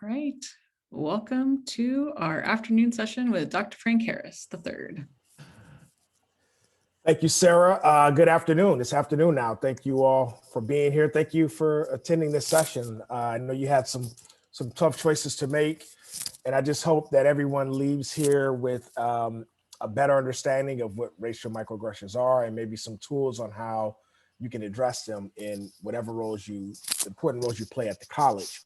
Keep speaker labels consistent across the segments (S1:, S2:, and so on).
S1: right. Welcome to our afternoon session with Dr. Frank Harris III.
S2: Thank you, Sarah. Good afternoon. It's afternoon now. Thank you all for being here. Thank you for attending this session. I know you had some tough choices to make, and I just hope that everyone leaves here with a better understanding of what racial microaggressions are and maybe some tools on how you can address them in whatever important roles you play at the college.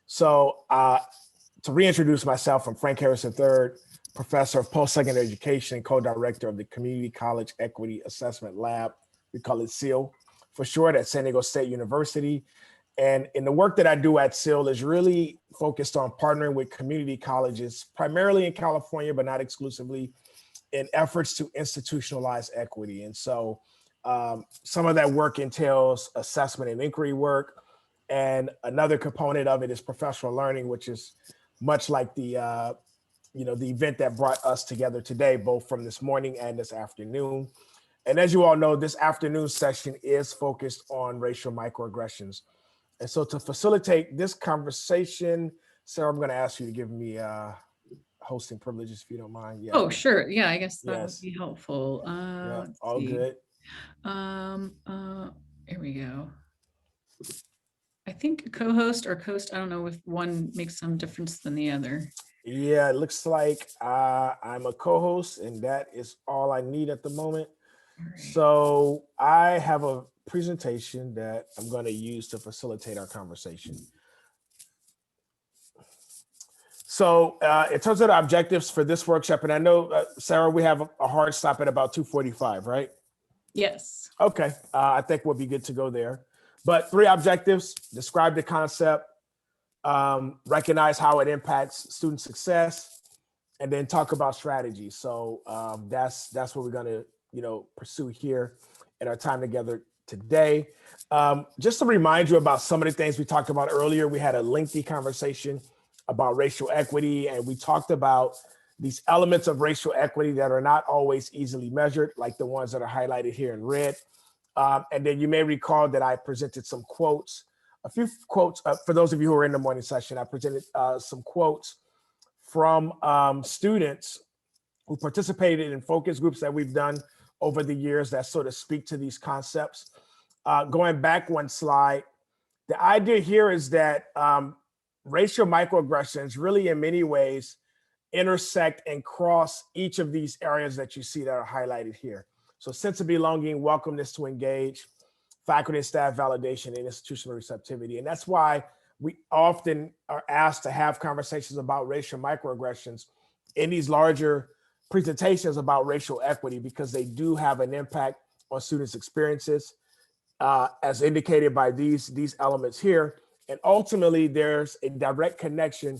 S2: So to reintroduce myself, I'm Frank Harris III, professor of post-secondary education and co-director of the Community College Equity Assessment Lab. We call it SEAL for short, at San Diego State University. And in the work that I do at SEAL is really focused on partnering with community colleges, primarily in California, but not exclusively, in efforts to institutionalize equity. And so some of that work entails assessment and inquiry work. And another component of it is professional learning, which is much like the event that brought us together today, both from this morning and this afternoon. And as you all know, this afternoon session is focused on racial microaggressions. And so to facilitate this conversation, Sarah, I'm going to ask you to give me hosting privileges, if you don't mind.
S1: Yeah. Oh, sure. Yeah, I guess that would be helpful.
S2: Yeah, all good.
S1: Here we go. I think co-host or host, I don't know if one makes some difference than the other.
S2: Yeah, it looks like I'm a co-host, and that is all I need at the moment. Right. So I have a presentation that I'm going to use to facilitate our conversation. So in terms of the objectives for this workshop, and I know, Sarah, we have a hard stop at about 2:45, right?
S1: Yes.
S2: Okay, I think we'll be good to go there. But 3 objectives: describe the concept, recognize how it impacts student success, and then talk about strategy. So that's what we're going to pursue here in our time together today. Just to remind you about some of the things we talked about earlier, we had a lengthy conversation about racial equity, and we talked about these elements of racial equity that are not always easily measured, like the ones that are highlighted here in red. And then you may recall that I presented some quotes, a few quotes. For those of you who are in the morning session, I presented some quotes from students who participated in focus groups that we've done over the years that sort of speak to these concepts. Going back one slide, the idea here is that racial microaggressions really in many ways intersect and cross each of these areas that you see that are highlighted here. So sense of belonging, welcomeness to engage, faculty and staff validation, and institutional receptivity. And that's why we often are asked to have conversations about racial microaggressions in these larger presentations about racial equity, because they do have an impact on students' experiences, as indicated by these elements here. And ultimately, there's a direct connection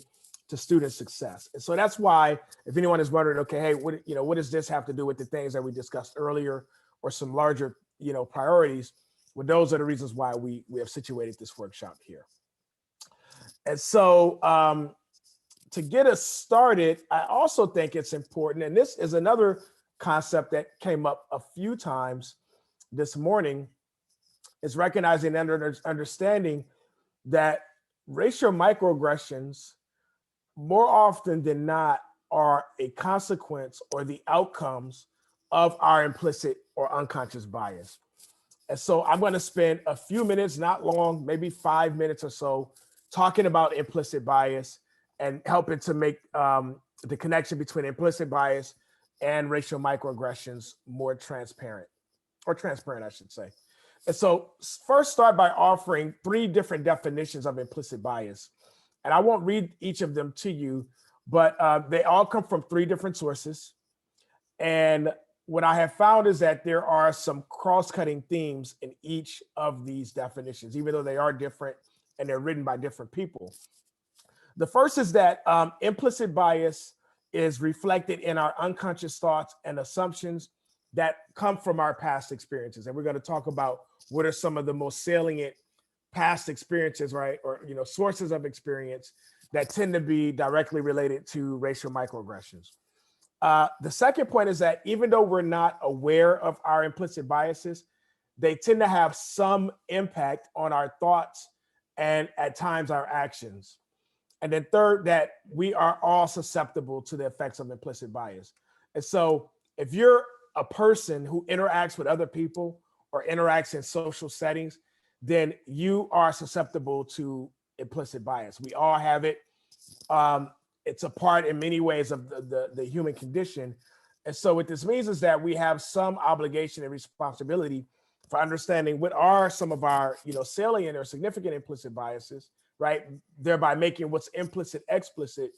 S2: to student success. And so that's why, if anyone is wondering, okay, hey, what does this have to do with the things that we discussed earlier or some larger, priorities? Well, those are the reasons why we have situated this workshop here. And so to get us started, I also think it's important, and this is another concept that came up a few times this morning, is recognizing and understanding that racial microaggressions more often than not are a consequence or the outcomes of our implicit or unconscious bias. And so I'm going to spend a few minutes, not long, maybe 5 minutes or so, talking about implicit bias and helping to make the connection between implicit bias and racial microaggressions more transparent, I should say. And so first start by offering 3 different definitions of implicit bias. And I won't read each of them to you, but they all come from 3 different sources. And what I have found is that there are some cross-cutting themes in each of these definitions, even though they are different and they're written by different people. The first is that implicit bias is reflected in our unconscious thoughts and assumptions that come from our past experiences. And we're going to talk about what are some of the most salient past experiences, right? Or, sources of experience that tend to be directly related to racial microaggressions. The second point is that even though we're not aware of our implicit biases, they tend to have some impact on our thoughts and at times our actions. And then third, that we are all susceptible to the effects of implicit bias. And so if you're a person who interacts with other people or interacts in social settings, then you are susceptible to implicit bias. We all have it. It's a part in many ways of the human condition. And so what this means is that we have some obligation and responsibility for understanding what are some of our, salient or significant implicit biases, right? Thereby making what's implicit explicit.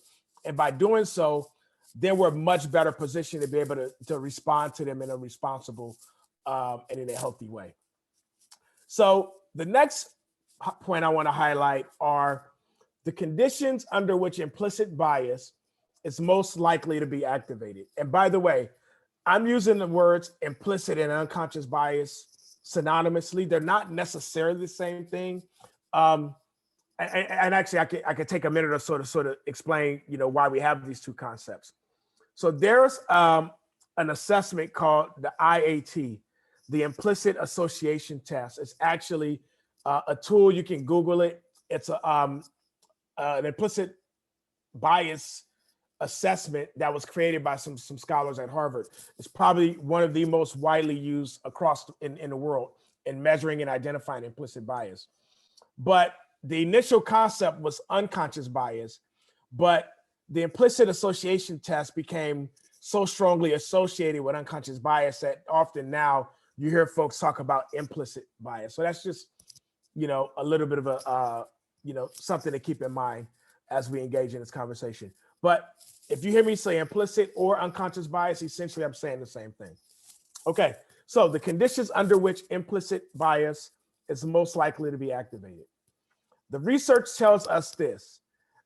S2: And by doing so, then we're much better positioned to be able to respond to them in a responsible and in a healthy way. So the next point I want to highlight are the conditions under which implicit bias is most likely to be activated. And by the way, I'm using the words implicit and unconscious bias synonymously. They're not necessarily the same thing. And actually, I could take a minute or so to sort of explain, why we have these two concepts. So there's an assessment called the IAT, the Implicit Association Test. It's actually a tool. You can Google it. It's an implicit bias assessment that was created by some scholars at Harvard. It's probably one of the most widely used across in the world in measuring and identifying implicit bias. But the initial concept was unconscious bias, but the implicit association test became so strongly associated with unconscious bias that often now you hear folks talk about implicit bias. So that's just, a little bit of a, something to keep in mind as we engage in this conversation. But if you hear me say implicit or unconscious bias, essentially I'm saying the same thing. Okay, so the conditions under which implicit bias is most likely to be activated. The research tells us this,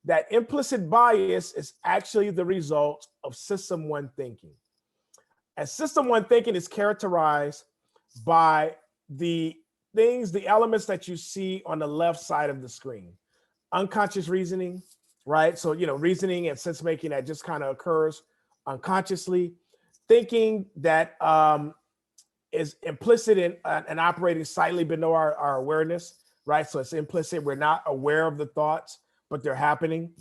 S2: that implicit bias is actually the result of system one thinking. And system one thinking is characterized by the elements that you see on the left side of the screen. Unconscious reasoning, right? So, reasoning and sense making that just kind of occurs unconsciously. Thinking that is implicit in and operating slightly below our awareness, right? So it's implicit. We're not aware of the thoughts, but they're happening.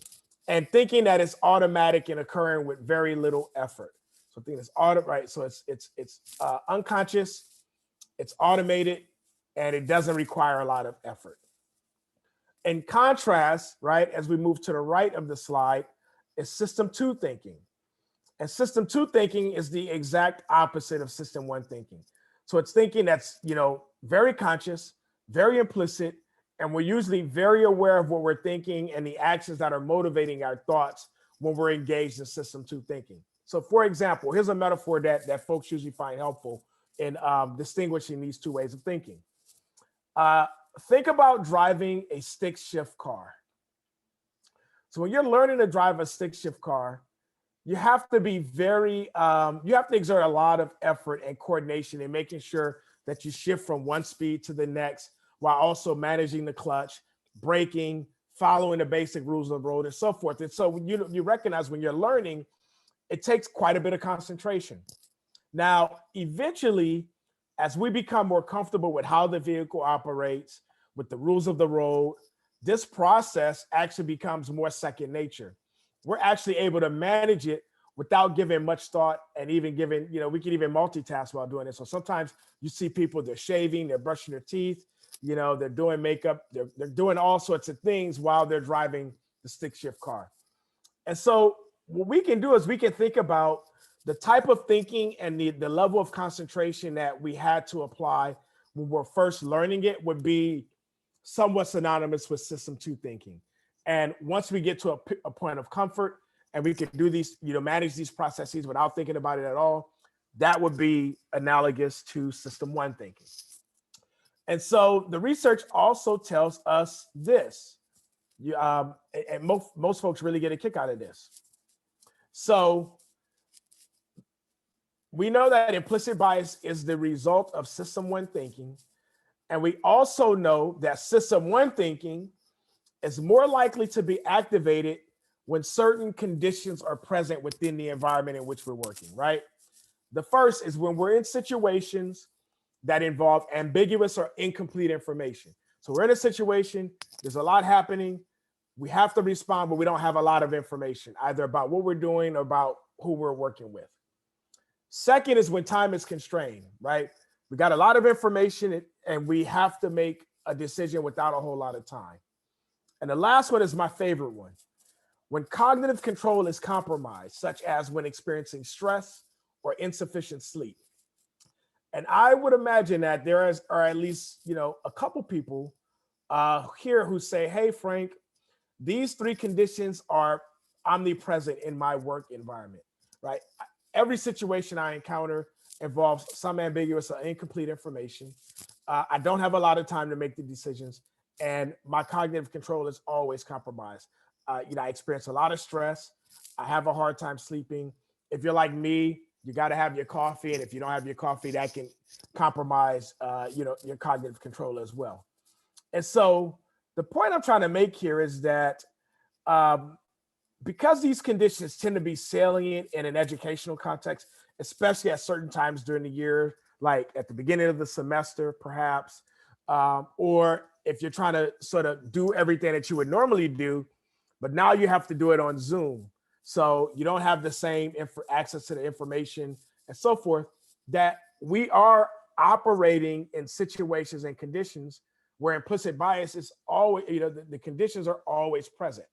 S2: And thinking that it's automatic and occurring with very little effort. So thinking it's right? So it's unconscious, it's automated, and it doesn't require a lot of effort. In contrast, right, as we move to the right of the slide, is system two thinking. And system two thinking is the exact opposite of system one thinking. So it's thinking that's, very conscious, very implicit, and we're usually very aware of what we're thinking and the actions that are motivating our thoughts when we're engaged in system two thinking. So for example, here's a metaphor that folks usually find helpful in distinguishing these two ways of thinking. Think about driving a stick shift car. So when you're learning to drive a stick shift car, you have to be you have to exert a lot of effort and coordination in making sure that you shift from one speed to the next while also managing the clutch, braking, following the basic rules of the road and so forth. And so you recognize when you're learning, it takes quite a bit of concentration. Now, eventually, as we become more comfortable with how the vehicle operates, with the rules of the road, this process actually becomes more second nature. We're actually able to manage it without giving much thought and even giving, we can even multitask while doing it. So sometimes you see people, they're shaving, they're brushing their teeth, they're doing makeup, they're doing all sorts of things while they're driving the stick shift car. And so what we can do is we can think about the type of thinking and the level of concentration that we had to apply when we're first learning it would be somewhat synonymous with system two thinking. And once we get to a point of comfort and we can do these, manage these processes without thinking about it at all, that would be analogous to system one thinking. And so the research also tells us this, and most folks really get a kick out of this. So we know that implicit bias is the result of system one thinking. And we also know that system one thinking is more likely to be activated when certain conditions are present within the environment in which we're working, right? The first is when we're in situations that involve ambiguous or incomplete information. So we're in a situation, there's a lot happening, we have to respond, but we don't have a lot of information, either about what we're doing or about who we're working with. Second is when time is constrained, right? We got a lot of information and we have to make a decision without a whole lot of time. And the last one is my favorite one. When cognitive control is compromised, such as when experiencing stress or insufficient sleep. And I would imagine that there are at least, a couple people here who say, hey, Frank, these three conditions are omnipresent in my work environment, right? Every situation I encounter involves some ambiguous or incomplete information. I don't have a lot of time to make the decisions, and my cognitive control is always compromised. I experience a lot of stress. I have a hard time sleeping. If you're like me, you got to have your coffee, and if you don't have your coffee, that can compromise, your cognitive control as well. And so the point I'm trying to make here is that because these conditions tend to be salient in an educational context, especially at certain times during the year, like at the beginning of the semester, perhaps, or if you're trying to sort of do everything that you would normally do, but now you have to do it on Zoom. So you don't have the same access to the information and so forth, that we are operating in situations and conditions where implicit bias is always, the conditions are always present.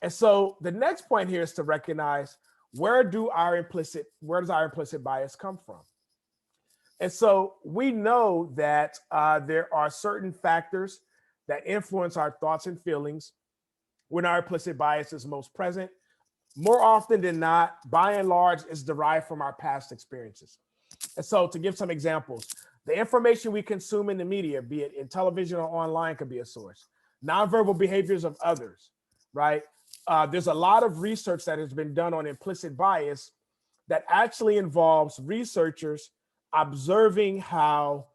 S2: And so the next point here is to recognize where does our implicit bias come from? And so we know that there are certain factors that influence our thoughts and feelings when our implicit bias is most present. More often than not, by and large, is derived from our past experiences. And so to give some examples, the information we consume in the media, be it in television or online, could be a source. Nonverbal behaviors of others, right? There's a lot of research that has been done on implicit bias that actually involves researchers observing how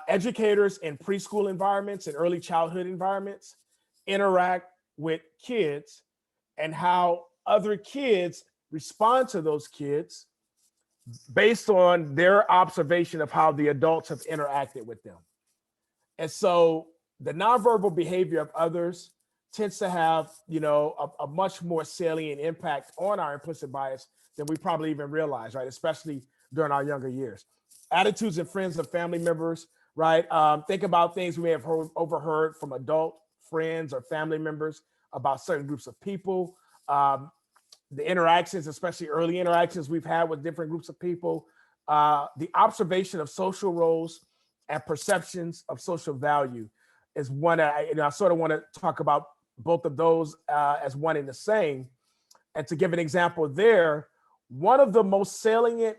S2: educators in preschool environments and early childhood environments interact with kids, and how other kids respond to those kids based on their observation of how the adults have interacted with them. And so the nonverbal behavior of others tends to have, a much more salient impact on our implicit bias than we probably even realize, right? Especially during our younger years. Attitudes and friends of family members, right? Think about things we may have overheard from adult friends or family members about certain groups of people. The interactions, especially early interactions we've had with different groups of people, the observation of social roles and perceptions of social value is one that I sort of want to talk about both of those as one and the same. And to give an example there, one of the most salient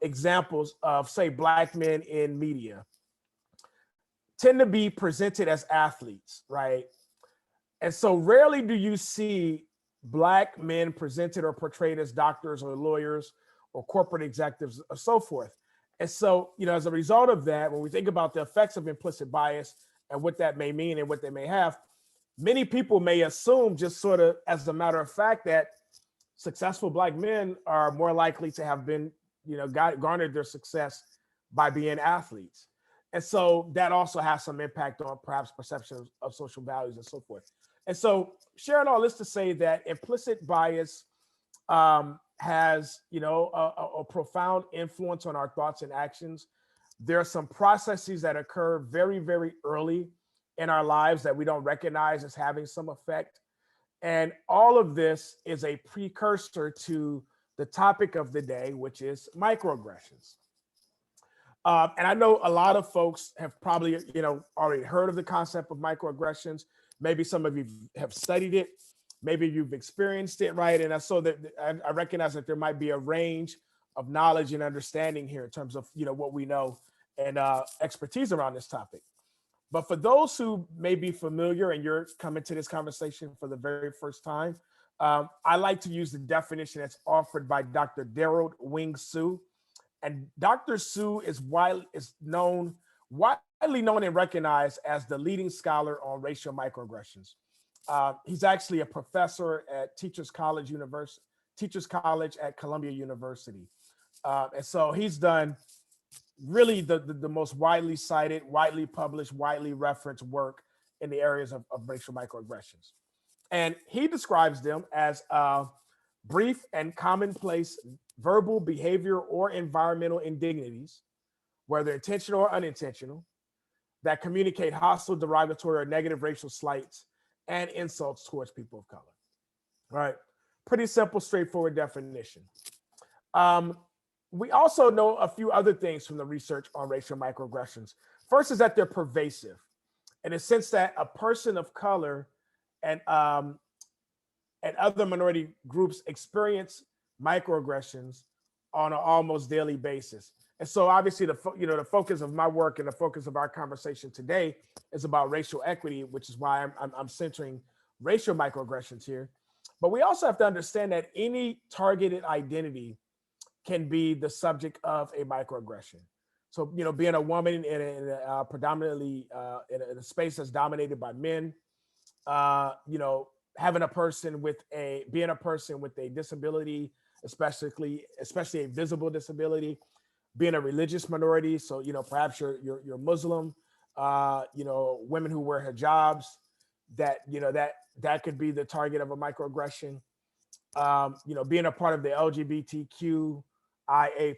S2: examples of, say, Black men in media tend to be presented as athletes, right? And so rarely do you see Black men presented or portrayed as doctors or lawyers or corporate executives or so forth. And so, as a result of that, when we think about the effects of implicit bias and what that may mean and what they may have, many people may assume, just sort of as a matter of fact, that successful Black men are more likely to have been, garnered their success by being athletes. And so that also has some impact on perhaps perception of social values and so forth. And so sharing all this to say that implicit bias has, a profound influence on our thoughts and actions. There are some processes that occur very, very early in our lives that we don't recognize as having some effect. And all of this is a precursor to the topic of the day, which is microaggressions. And I know a lot of folks have probably, already heard of the concept of microaggressions. Maybe some of you have studied it. Maybe you've experienced it, right? And so that I recognize that there might be a range of knowledge and understanding here in terms of, what we know and expertise around this topic. But for those who may be familiar and you're coming to this conversation for the very first time, I like to use the definition that's offered by Dr. Daryl Wing Su. And Dr. Su is widely known and recognized as the leading scholar on racial microaggressions. He's actually a professor at Teachers College at Columbia University. And so he's done really the most widely cited, widely published, widely referenced work in the areas of racial microaggressions. And he describes them as brief and commonplace verbal, behavior, or environmental indignities, whether intentional or unintentional, that communicate hostile, derogatory, or negative racial slights and insults towards people of color. All right. Pretty simple, straightforward definition. Um, we also know a few other things from the research on racial microaggressions. First is that they're pervasive, in the sense that a person of color and other minority groups experience microaggressions on an almost daily basis. And so obviously the focus of my work and the focus of our conversation today is about racial equity, which is why I'm centering racial microaggressions here. But we also have to understand that any targeted identity can be the subject of a microaggression. So, being a woman in a predominantly in a space that's dominated by men, having being a person with a disability, especially a visible disability, being a religious minority. So, perhaps you're Muslim, women who wear hijabs, that could be the target of a microaggression. Being a part of the LGBTQIA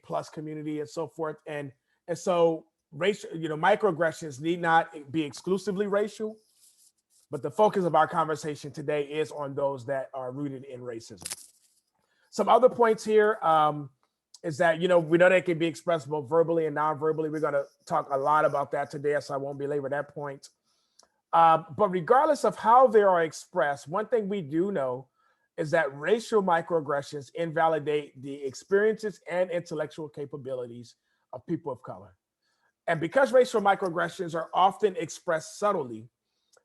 S2: plus community and so forth. And so racial, microaggressions need not be exclusively racial, but the focus of our conversation today is on those that are rooted in racism. Some other points here is that, we know they can be expressed both verbally and non-verbally. We're going to talk a lot about that today, so I won't belabor that point. But regardless of how they are expressed, one thing we do know is that racial microaggressions invalidate the experiences and intellectual capabilities of people of color. And because racial microaggressions are often expressed subtly,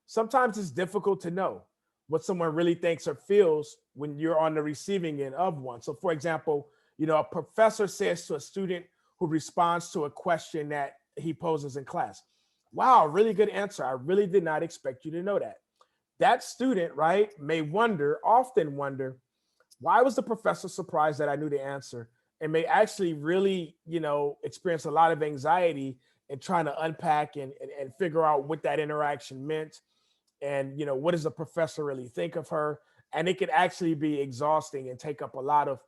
S2: sometimes it's difficult to know what someone really thinks or feels when you're on the receiving end of one. So for example, a professor says to a student who responds to a question that he poses in class, "Wow, really good answer. I really did not expect you to know that." That student, right, may often wonder, why was the professor surprised that I knew the answer? And may actually really, experience a lot of anxiety in trying to unpack and figure out what that interaction meant. And, what does the professor really think of her? And it can actually be exhausting and take up a lot of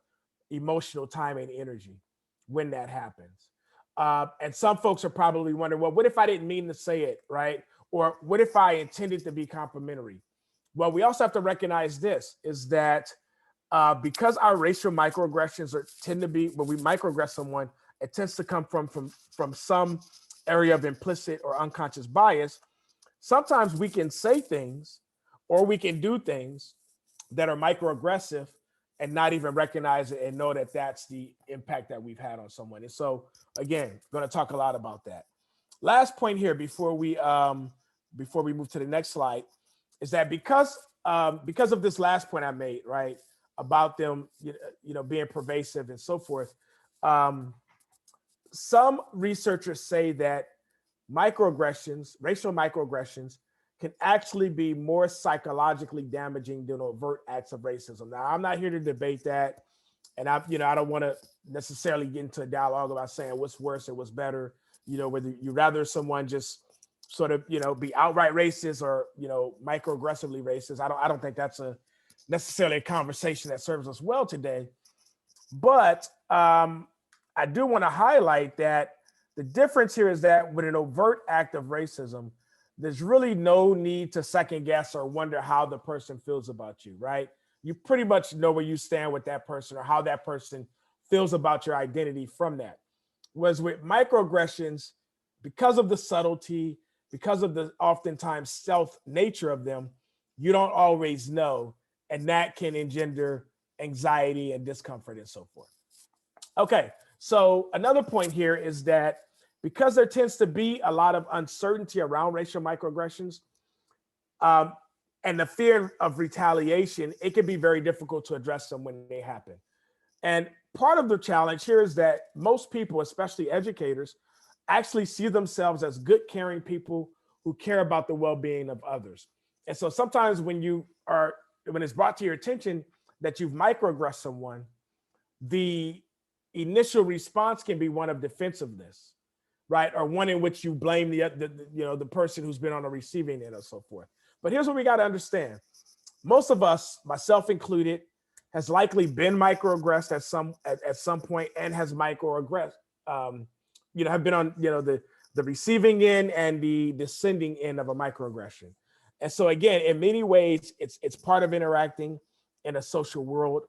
S2: emotional time and energy when that happens. And some folks are probably wondering, well, what if I didn't mean to say it, right? Or what if I intended to be complimentary? Well, we also have to recognize this, is that because our racial microaggressions tend to be, when we microaggress someone, it tends to come from some area of implicit or unconscious bias. Sometimes we can say things or we can do things that are microaggressive and not even recognize it and know that that's the impact that we've had on someone. And so, again, going to talk a lot about that. Last point here before we move to the next slide is that because of this last point I made, right, about them, being pervasive and so forth, some researchers say that racial microaggressions, can actually be more psychologically damaging than overt acts of racism. Now, I'm not here to debate that, and I don't want to necessarily get into a dialogue about saying what's worse or what's better. Whether you rather someone just sort of be outright racist or microaggressively racist. I don't think that's necessarily a conversation that serves us well today. But I do want to highlight that the difference here is that with an overt act of racism, there's really no need to second guess or wonder how the person feels about you, right? You pretty much know where you stand with that person or how that person feels about your identity from that. Whereas with microaggressions, because of the subtlety, because of the oftentimes stealth nature of them, you don't always know. And that can engender anxiety and discomfort and so forth. Okay, so another point here is that because there tends to be a lot of uncertainty around racial microaggressions and the fear of retaliation, it can be very difficult to address them when they happen. And part of the challenge here is that most people, especially educators, actually see themselves as good, caring people who care about the well-being of others. And so sometimes when it's brought to your attention that you've microaggressed someone, the initial response can be one of defensiveness. right? Or one in which you blame the person who's been on the receiving end or so forth. But here's what we got to understand. Most of us, myself included, has likely been microaggressed at some point and has microaggressed, have been on, the receiving end and the descending end of a microaggression. And so again, in many ways, it's part of interacting in a social world.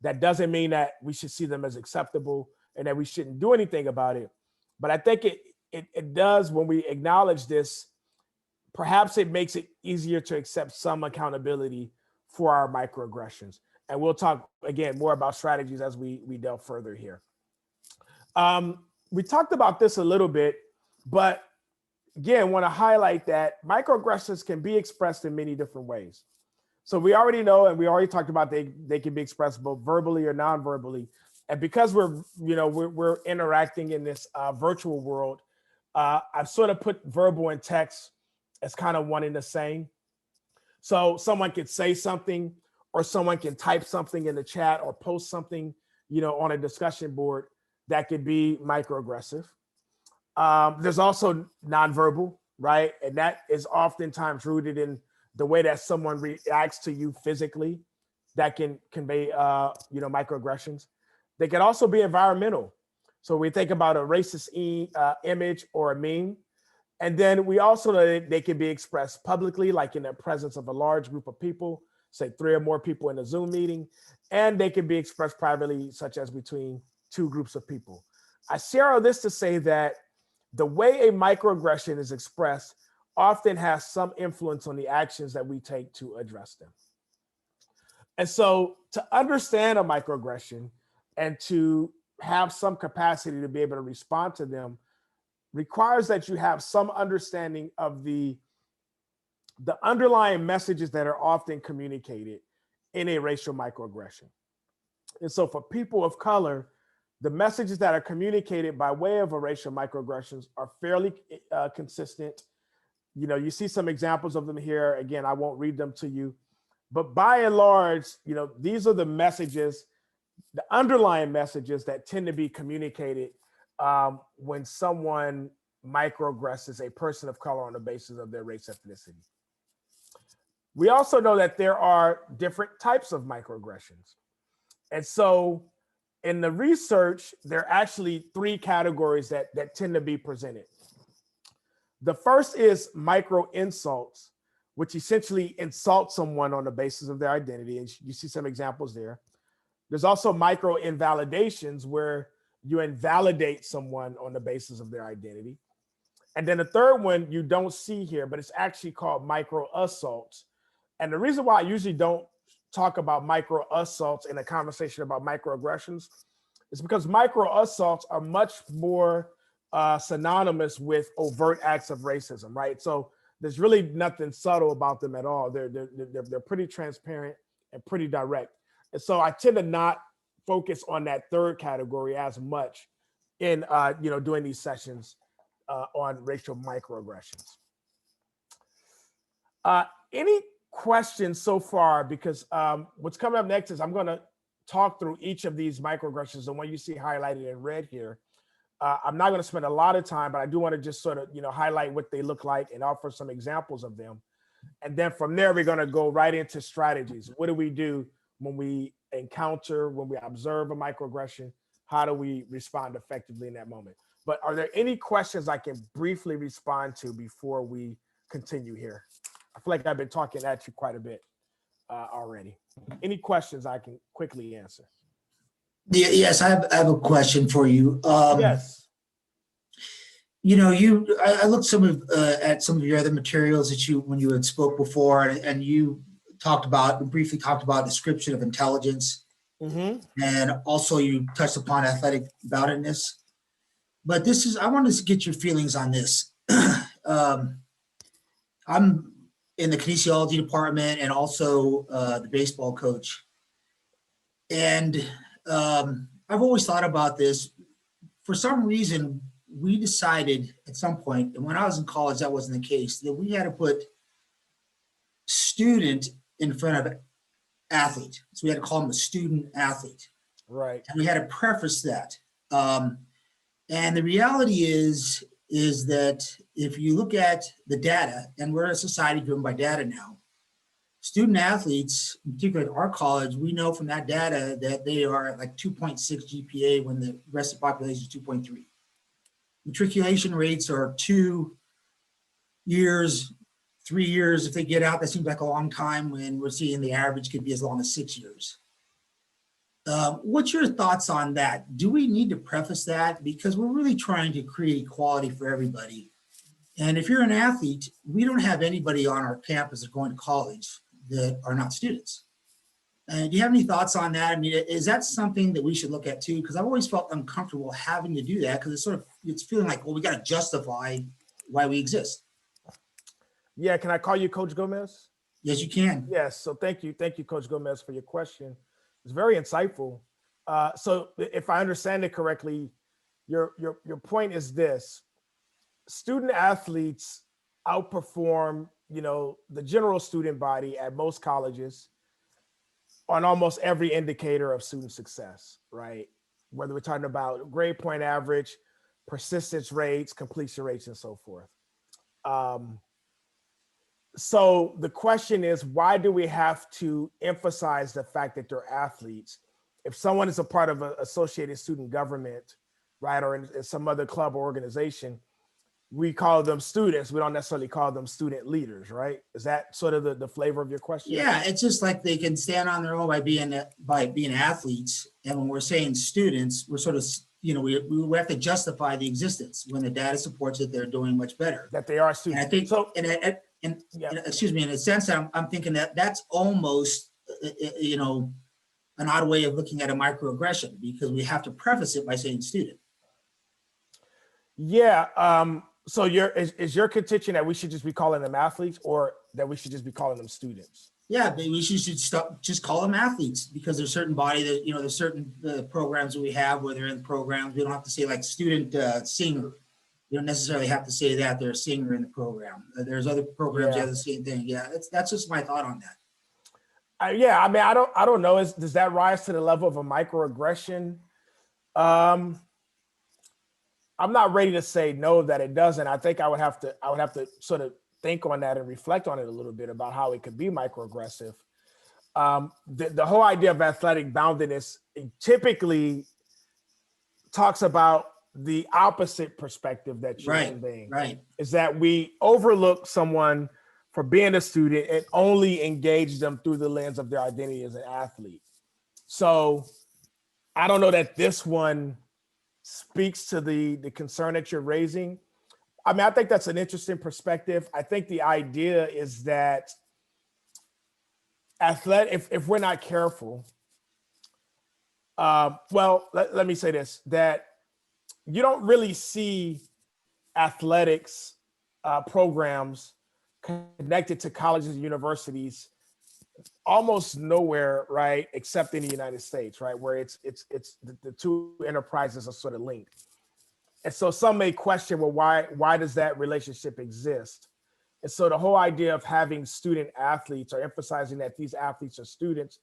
S2: That doesn't mean that we should see them as acceptable and that we shouldn't do anything about it. But I think it does, when we acknowledge this, perhaps it makes it easier to accept some accountability for our microaggressions. And we'll talk again more about strategies as we delve further here. We talked about this a little bit, but again, want to highlight that microaggressions can be expressed in many different ways. So we already know, and we already talked about they can be expressed both verbally or non-verbally. And because we're interacting in this virtual world, I've sort of put verbal and text as kind of one and the same. So someone could say something, or someone can type something in the chat or post something, on a discussion board that could be microaggressive. There's also nonverbal, right? And that is oftentimes rooted in the way that someone reacts to you physically, that can convey, microaggressions. They can also be environmental. So we think about a racist image or a meme. And then we also know that they can be expressed publicly, like in the presence of a large group of people, say 3 or more people in a Zoom meeting. And they can be expressed privately, such as between 2 groups of people. I share all this to say that the way a microaggression is expressed often has some influence on the actions that we take to address them. And so to understand a microaggression and to have some capacity to be able to respond to them requires that you have some understanding of the underlying messages that are often communicated in a racial microaggression. And so for people of color, the messages that are communicated by way of a racial microaggressions are fairly consistent. You see some examples of them here. Again, I won't read them to you, but by and large, these are the messages, the underlying messages that tend to be communicated when someone microaggresses a person of color on the basis of their race, ethnicity. We also know that there are different types of microaggressions. And so in the research, there are actually 3 categories that tend to be presented. The first is micro insults, which essentially insult someone on the basis of their identity. And you see some examples there. There's also micro invalidations, where you invalidate someone on the basis of their identity. And then the third one you don't see here, but it's actually called micro assaults. And the reason why I usually don't talk about micro assaults in a conversation about microaggressions is because micro assaults are much more synonymous with overt acts of racism, right? So there's really nothing subtle about them at all. They're pretty transparent and pretty direct. And so I tend to not focus on that third category as much in doing these sessions on racial microaggressions. Any questions so far? Because what's coming up next is I'm going to talk through each of these microaggressions, the one you see highlighted in red here. I'm not going to spend a lot of time, but I do want to just sort of highlight what they look like and offer some examples of them. And then from there, we're going to go right into strategies. What do we do when we when we observe a microaggression? How do we respond effectively in that moment? But are there any questions I can briefly respond to before we continue here? I feel like I've been talking at you quite a bit already. Any questions I can quickly answer?
S3: Yes, I have a question for you.
S2: Yes.
S3: I looked at some of your other materials that when you had spoke before, and you briefly talked about description of intelligence, and also you touched upon athletic boundedness. But I wanted to get your feelings on this. I'm in the kinesiology department and also the baseball coach. And I've always thought about this. For some reason, we decided at some point, and when I was in college, that wasn't the case, that we had to put student in front of athlete. So we had to call them a student athlete.
S2: Right.
S3: And we had to preface that. And the reality is is that if you look at the data, and we're a society driven by data now, student athletes, in particular at our college, we know from that data that they are at like 2.6 GPA when the rest of the population is 2.3. Matriculation rates are 2 years, 3 years. If they get out, that seems like a long time when we're seeing the average could be as long as 6 years. What's your thoughts on that? Do we need to preface that? Because we're really trying to create equality for everybody. And if you're an athlete, we don't have anybody on our campus that's going to college that are not students. Do you have any thoughts on that? I mean, is that something that we should look at too? Because I've always felt uncomfortable having to do that because it's feeling like, well, we got to justify why we exist.
S2: Yeah, can I call you Coach Gomez?
S3: Yes, you can.
S2: Yes, so thank you, Coach Gomez, for your question. It's very insightful. So if I understand it correctly, your point is this: student athletes outperform, the general student body at most colleges on almost every indicator of student success, right? Whether we're talking about grade point average, persistence rates, completion rates, and so forth. So the question is, why do we have to emphasize the fact that they're athletes? If someone is a part of an associated student government, right, or in some other club or organization, we call them students. We don't necessarily call them student leaders, right? Is that sort of the flavor of your question?
S3: Yeah, it's just like they can stand on their own by being athletes. And when we're saying students, we're sort of, we have to justify the existence when the data supports that they're doing much better.
S2: That they are students.
S3: And I think,
S2: so,
S3: excuse me, in a sense, I'm thinking that that's almost, an odd way of looking at a microaggression, because we have to preface it by saying student.
S2: Yeah. So is your contention that we should just be calling them athletes, or that we should just be calling them students?
S3: Yeah, we should just call them athletes, because there's certain body that, there's certain programs that we have where they're in programs. We don't have to say like student singer. You don't necessarily have to say that they're a singer in the program. There's other programs that have the same thing. Yeah, that's just my thought on that.
S2: Yeah, I mean, I don't know. Does that rise to the level of a microaggression? I'm not ready to say no that it doesn't. I think I would have to sort of think on that and reflect on it a little bit about how it could be microaggressive. The whole idea of athletic boundedness typically talks about the opposite perspective that you're conveying.
S3: Right.
S2: Is that we overlook someone for being a student and only engage them through the lens of their identity as an athlete. So I don't know that this one speaks to the concern that you're raising. I mean, I think that's an interesting perspective. I think the idea is that if we're not careful, let me say this, that you don't really see athletics programs connected to colleges and universities almost nowhere, right, except in the United States, right, where it's the two enterprises are sort of linked. And so some may question, well, why does that relationship exist? And so the whole idea of having student athletes, or emphasizing that these athletes are students,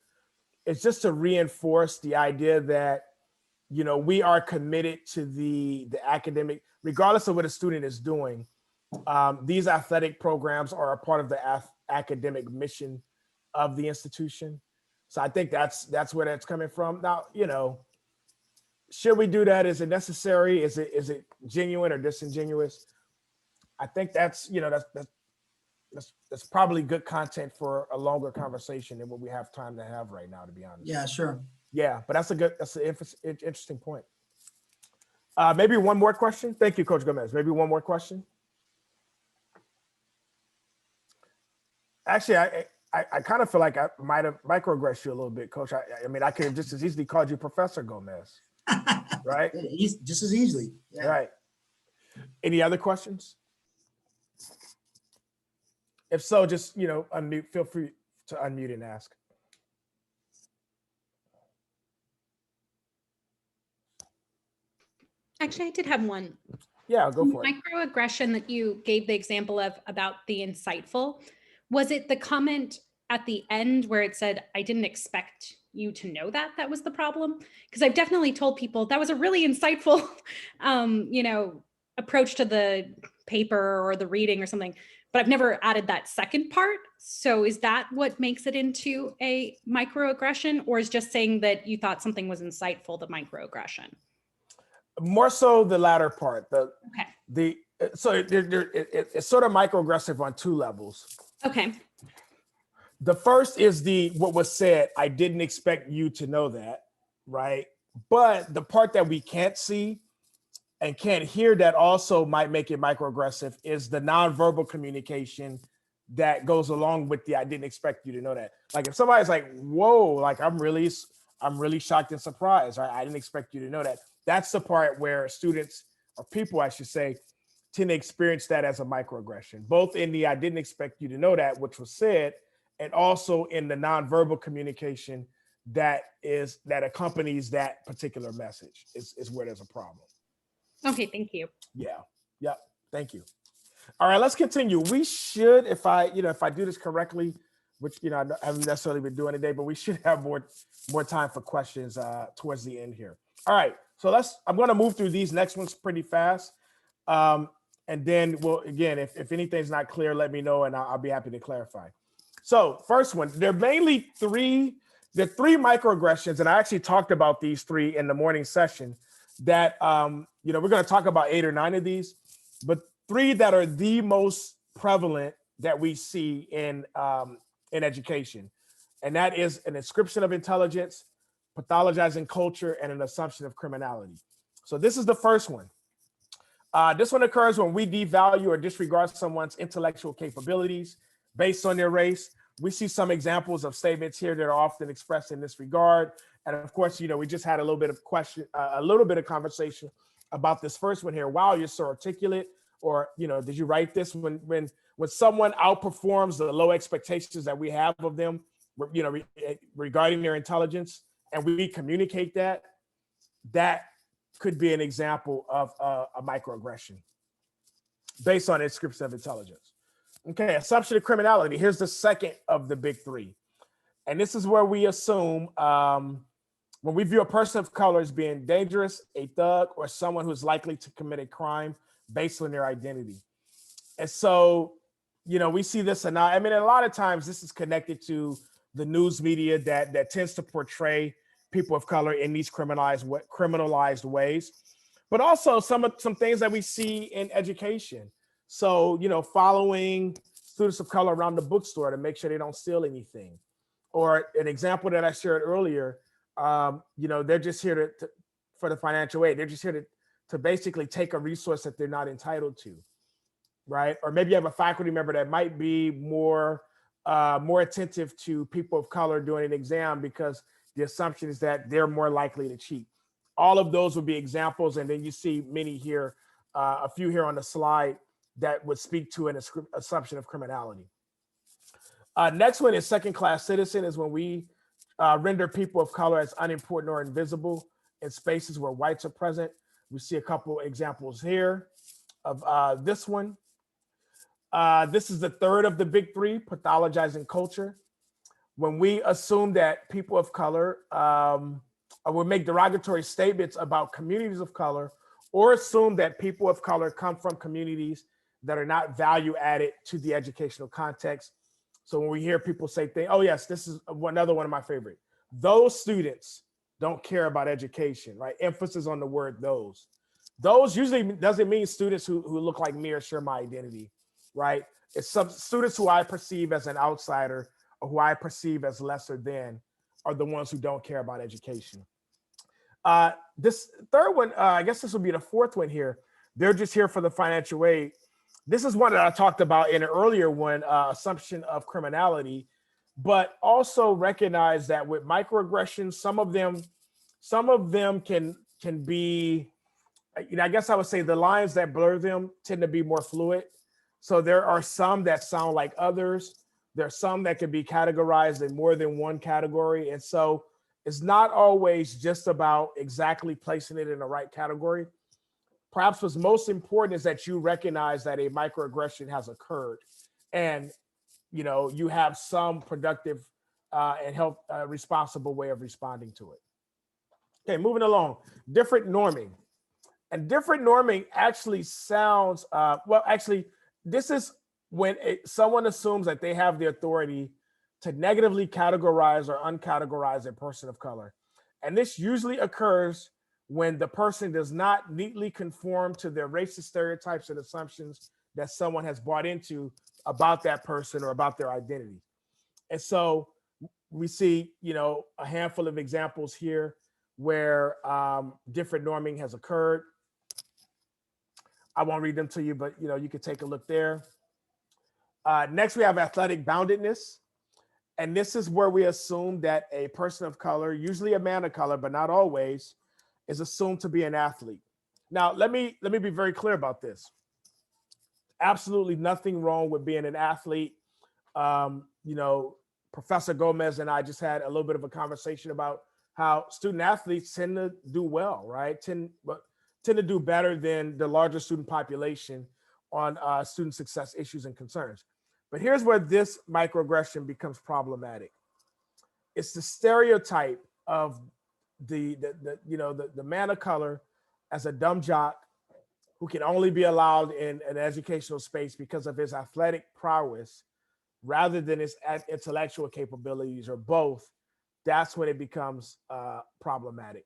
S2: is just to reinforce the idea that, we are committed to the academic, regardless of what a student is doing. These athletic programs are a part of the academic mission of the institution. So I think that's where that's coming from. Now, should we do that? Is it necessary? Is it genuine or disingenuous? I think that's probably good content for a longer conversation than what we have time to have right now, to be honest.
S3: Yeah, sure.
S2: Yeah, but that's an interesting point. Maybe one more question. Thank you, Coach Gomez. Maybe one more question. Actually, I kind of feel like I might have microaggressed you a little bit, Coach. I mean, I could have just as easily called you Professor Gomez, right?
S3: Just as easily. Yeah.
S2: Right. Any other questions? If so, just unmute. Feel free to unmute and ask.
S4: Actually, I did have one.
S2: Yeah, go for it.
S4: Microaggression that you gave the example of about the insightful. Was it the comment at the end where it said, I didn't expect you to know that was the problem? Because I've definitely told people that was a really insightful, approach to the paper or the reading or something, but I've never added that second part. So is that what makes it into a microaggression, or is just saying that you thought something was insightful, the microaggression?
S2: More so the latter part.
S4: Okay.
S2: It's sort of microaggressive on two levels.
S4: Okay.
S2: The first is what was said, I didn't expect you to know that, right? But the part that we can't see and can't hear that also might make it microaggressive is the nonverbal communication that goes along with the I didn't expect you to know that. Like if somebody's like, whoa, like I'm really shocked and surprised, right? I didn't expect you to know that. That's the part where students, or people I should say, tend to experience that as a microaggression, both in the I didn't expect you to know that, which was said, and also in the nonverbal communication that accompanies that particular message is where there's a problem.
S4: Okay, thank you.
S2: Yeah, thank you. All right, let's continue. We should, if I do this correctly, which I haven't necessarily been doing today, but we should have more time for questions towards the end here. All right, so I'm going to move through these next ones pretty fast, and then again, if anything's not clear, let me know, and I'll be happy to clarify. So first one, there are three microaggressions, and I actually talked about these three in the morning session. That we're going to talk about 8 or 9 of these, but 3 that are the most prevalent that we see in education, and that is an ascription of intelligence, pathologizing culture, and an assumption of criminality. So this is the first one. This one occurs when we devalue or disregard someone's intellectual capabilities based on their race. We see some examples of statements here that are often expressed in this regard. And of course, we just had a little bit of conversation about this first one here. Wow, you're so articulate. Or, did you write this? When someone outperforms the low expectations that we have of them, regarding their intelligence, and we communicate that could be an example of a microaggression based on its description of intelligence. Okay, assumption of criminality. Here's the second of the big 3. And this is where we assume when we view a person of color as being dangerous, a thug, or someone who's likely to commit a crime based on their identity. And so, we see this, and a lot of times this is connected to the news media that tends to portray people of color in these criminalized ways, but also some things that we see in education. So, following students of color around the bookstore to make sure they don't steal anything. Or an example that I shared earlier, they're just here for the financial aid. They're just here to basically take a resource that they're not entitled to, right? Or maybe you have a faculty member that might be more attentive to people of color during an exam because the assumption is that they're more likely to cheat. All of those would be examples, and then you see many here, a few here on the slide that would speak to an assumption of criminality. Next one is second-class citizen, is when we render people of color as unimportant or invisible in spaces where whites are present. We see a couple examples here of this one. This is the third of the big 3, pathologizing culture. When we assume that people of color will make derogatory statements about communities of color, or assume that people of color come from communities that are not value added to the educational context. So when we hear people say things, oh yes, this is another one of my favorite. Those students don't care about education, right? Emphasis on the word those. Those usually doesn't mean students who look like me or share my identity, right? It's some students who I perceive as an outsider or who I perceive as lesser than are the ones who don't care about education. This third one, I guess this will be the fourth one here. They're just here for the financial aid. This is one that I talked about in an earlier one, assumption of criminality, but also recognize that with microaggressions, some of them can be, I guess I would say the lines that blur them tend to be more fluid. So there are some that sound like others. There are some that can be categorized in more than one category. And so it's not always just about exactly placing it in the right category. Perhaps what's most important is that you recognize that a microaggression has occurred, and you have some productive and responsible way of responding to it. Okay, moving along. Different norming. And different norming actually sounds, well, actually, this is when someone assumes that they have the authority to negatively categorize or uncategorize a person of color. And this usually occurs when the person does not neatly conform to their racist stereotypes and assumptions that someone has bought into about that person or about their identity. And so we see, a handful of examples here where different norming has occurred. I won't read them to you, but you can take a look there. Next, we have athletic boundedness. And this is where we assume that a person of color, usually a man of color, but not always, is assumed to be an athlete. Now, let me be very clear about this. Absolutely nothing wrong with being an athlete. Professor Gomez and I just had a little bit of a conversation about how student athletes tend to do well, right? Tend to do better than the larger student population on student success issues and concerns. But here's where this microaggression becomes problematic. It's the stereotype of the man of color as a dumb jock who can only be allowed in an educational space because of his athletic prowess rather than his intellectual capabilities, or both. That's when it becomes problematic.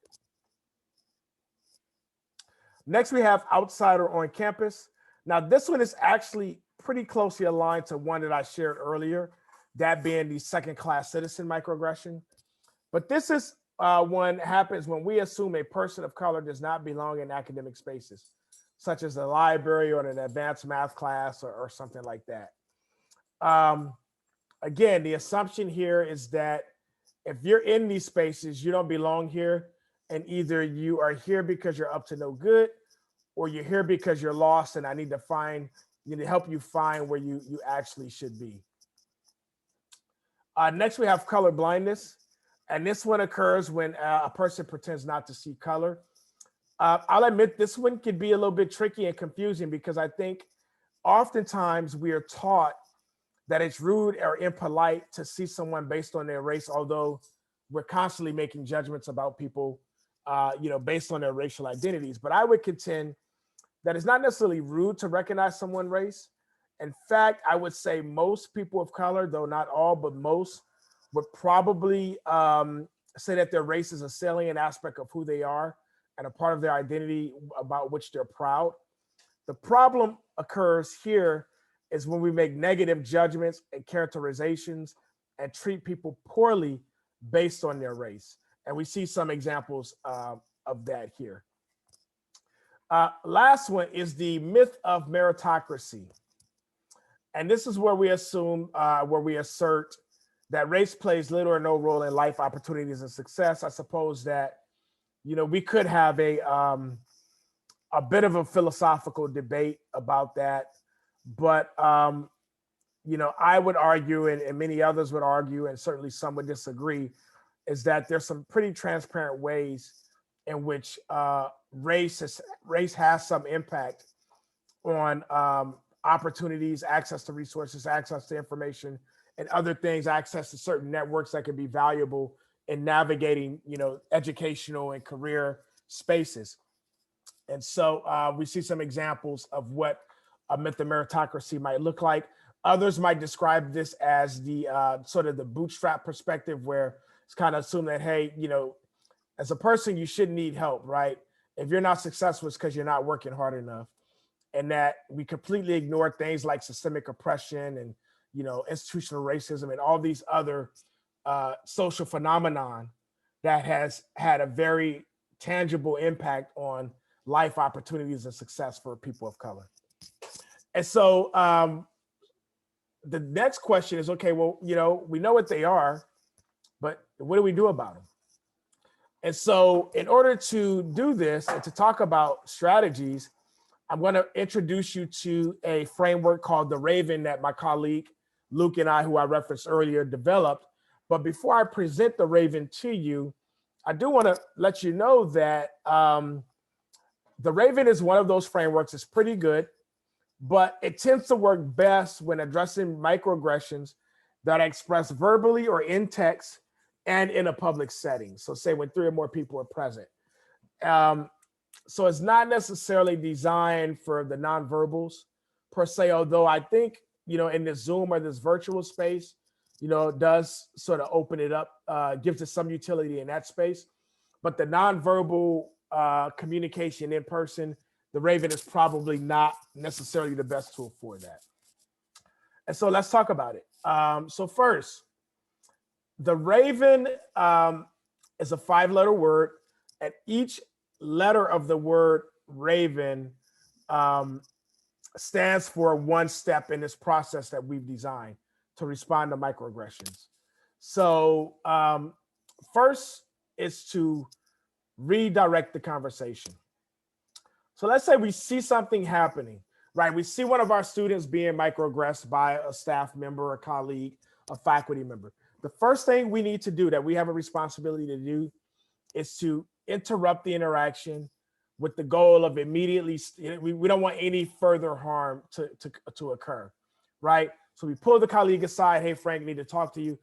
S2: Next, we have outsider on campus. Now, this one is actually pretty closely aligned to one that I shared earlier, that being the second-class citizen microaggression. But this is one happens when we assume a person of color does not belong in academic spaces, such as the library or an advanced math class or something like that. Again, the assumption here is that if you're in these spaces, you don't belong here, and either you are here because you're up to no good, or you're here because you're lost and I need to help you find where you actually should be. Next, we have color blindness. And this one occurs when a person pretends not to see color. I'll admit this one could be a little bit tricky and confusing because I think oftentimes we are taught that it's rude or impolite to see someone based on their race, although we're constantly making judgments about people, based on their racial identities. But I would contend that it's not necessarily rude to recognize someone's race. In fact, I would say most people of color, though not all, but most, would probably say that their race is a salient aspect of who they are and a part of their identity about which they're proud. The problem occurs here is when we make negative judgments and characterizations and treat people poorly based on their race. And we see some examples of that here. Last one is the myth of meritocracy. And this is where we assume, where we assert that race plays little or no role in life opportunities and success. I suppose that, we could have a bit of a philosophical debate about that. But, I would argue, and many others would argue, and certainly some would disagree, is that there's some pretty transparent ways in which race has some impact on opportunities, access to resources, access to information, and other things, access to certain networks that could be valuable in navigating, educational and career spaces. And so we see some examples of what a myth of meritocracy might look like. Others might describe this as the sort of the bootstrap perspective, where it's kind of assumed that, hey, as a person, you shouldn't need help, right? If you're not successful, it's because you're not working hard enough. And that we completely ignore things like systemic oppression and, institutional racism and all these other social phenomenon that has had a very tangible impact on life opportunities and success for people of color. And so the next question is, okay, well, we know what they are, but what do we do about them? And so in order to do this and to talk about strategies, I'm going to introduce you to a framework called the R.A.V.E.N that my colleague Luke and I, who I referenced earlier, developed. But before I present the R.A.V.E.N to you, I do want to let you know that the R.A.V.E.N is one of those frameworks. It's pretty good, but it tends to work best when addressing microaggressions that are expressed verbally or in text and in a public setting. So say when 3 or more people are present. So it's not necessarily designed for the nonverbals per se, although I think, in this Zoom or this virtual space, it does sort of open it up, gives it some utility in that space. But the nonverbal communication in person, the R.A.V.E.N is probably not necessarily the best tool for that. And so let's talk about it. So first, the R.A.V.E.N is a 5-letter word, and each letter of the word R.A.V.E.N stands for one step in this process that we've designed to respond to microaggressions. So first is to redirect the conversation. So let's say we see something happening, right? We see one of our students being microaggressed by a staff member, a colleague, a faculty member. The first thing we need to do, that we have a responsibility to do, is to interrupt the interaction with the goal of immediately, we don't want any further harm to occur, right? So we pull the colleague aside. Hey, Frank, need to talk to you.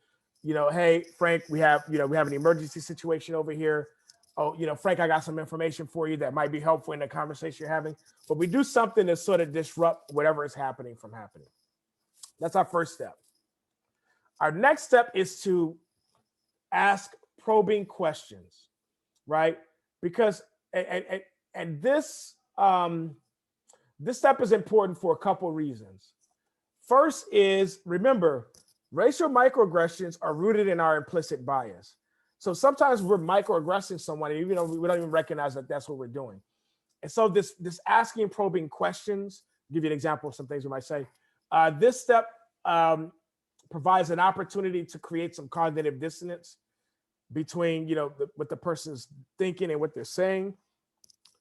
S2: Hey, Frank, we have an emergency situation over here. Oh, Frank, I got some information for you that might be helpful in the conversation you're having. But we do something to sort of disrupt whatever is happening from happening. That's our first step. Our next step is to ask probing questions, right? Because and this step is important for a couple reasons. First is, remember, racial microaggressions are rooted in our implicit bias. So sometimes we're microaggressing someone, and we don't even recognize that that's what we're doing. And so this asking probing questions, I'll give you an example of some things we might say. This step provides an opportunity to create some cognitive dissonance between what the person's thinking and what they're saying.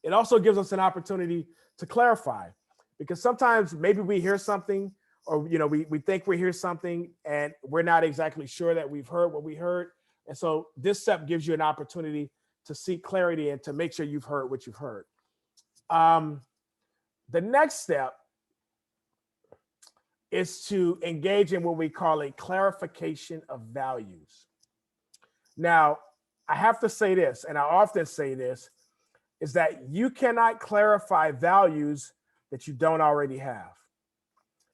S2: It also gives us an opportunity to clarify, because sometimes maybe we hear something, or we think we hear something and we're not exactly sure that we've heard what we heard. And so this step gives you an opportunity to seek clarity and to make sure you've heard what you've heard. The next step is to engage in what we call a clarification of values. Now, I have to say this, and I often say this, is that you cannot clarify values that you don't already have.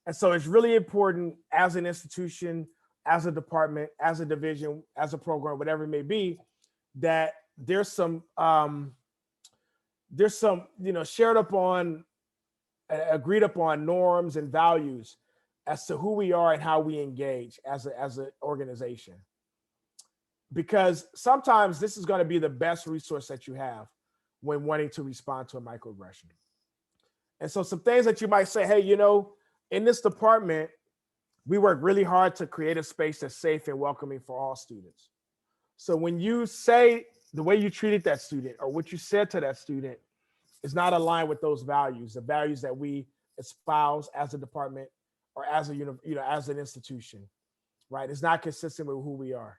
S2: And so it's really important as an institution, as a department, as a division, as a program, whatever it may be, that there's some shared upon, agreed upon norms and values as to who we are and how we engage as an organization. Because sometimes this is going to be the best resource that you have when wanting to respond to a microaggression. And so some things that you might say, hey, in this department, we work really hard to create a space that's safe and welcoming for all students. So when you say the way you treated that student or what you said to that student is not aligned with those values, the values that we espouse as a department or as as an institution, right? It's not consistent with who we are.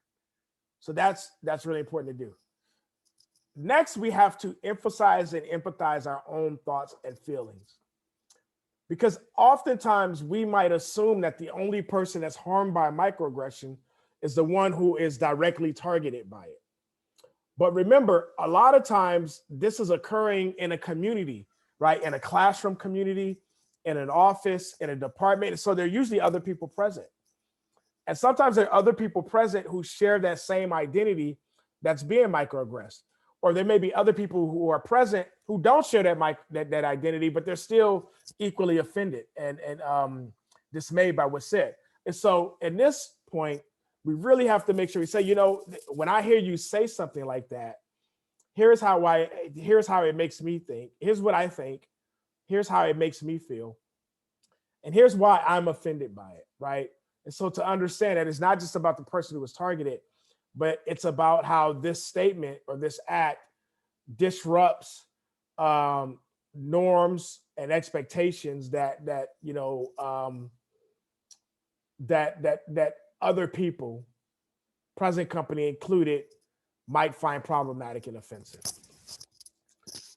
S2: So that's really important to do. Next, we have to emphasize and empathize our own thoughts and feelings. Because oftentimes we might assume that the only person that's harmed by a microaggression is the one who is directly targeted by it. But remember, a lot of times this is occurring in a community, right? In a classroom community, in an office, in a department. So there are usually other people present. And sometimes there are other people present who share that same identity that's being microaggressed. Or there may be other people who are present who don't share that identity, but they're still equally offended and dismayed by what's said. And so at this point, we really have to make sure we say, when I hear you say something like that, here's how it makes me think. Here's what I think. Here's how it makes me feel. And here's why I'm offended by it, right? And so to understand that it's not just about the person who was targeted, but it's about how this statement or this act disrupts norms and expectations that other people, present company included, might find problematic and offensive.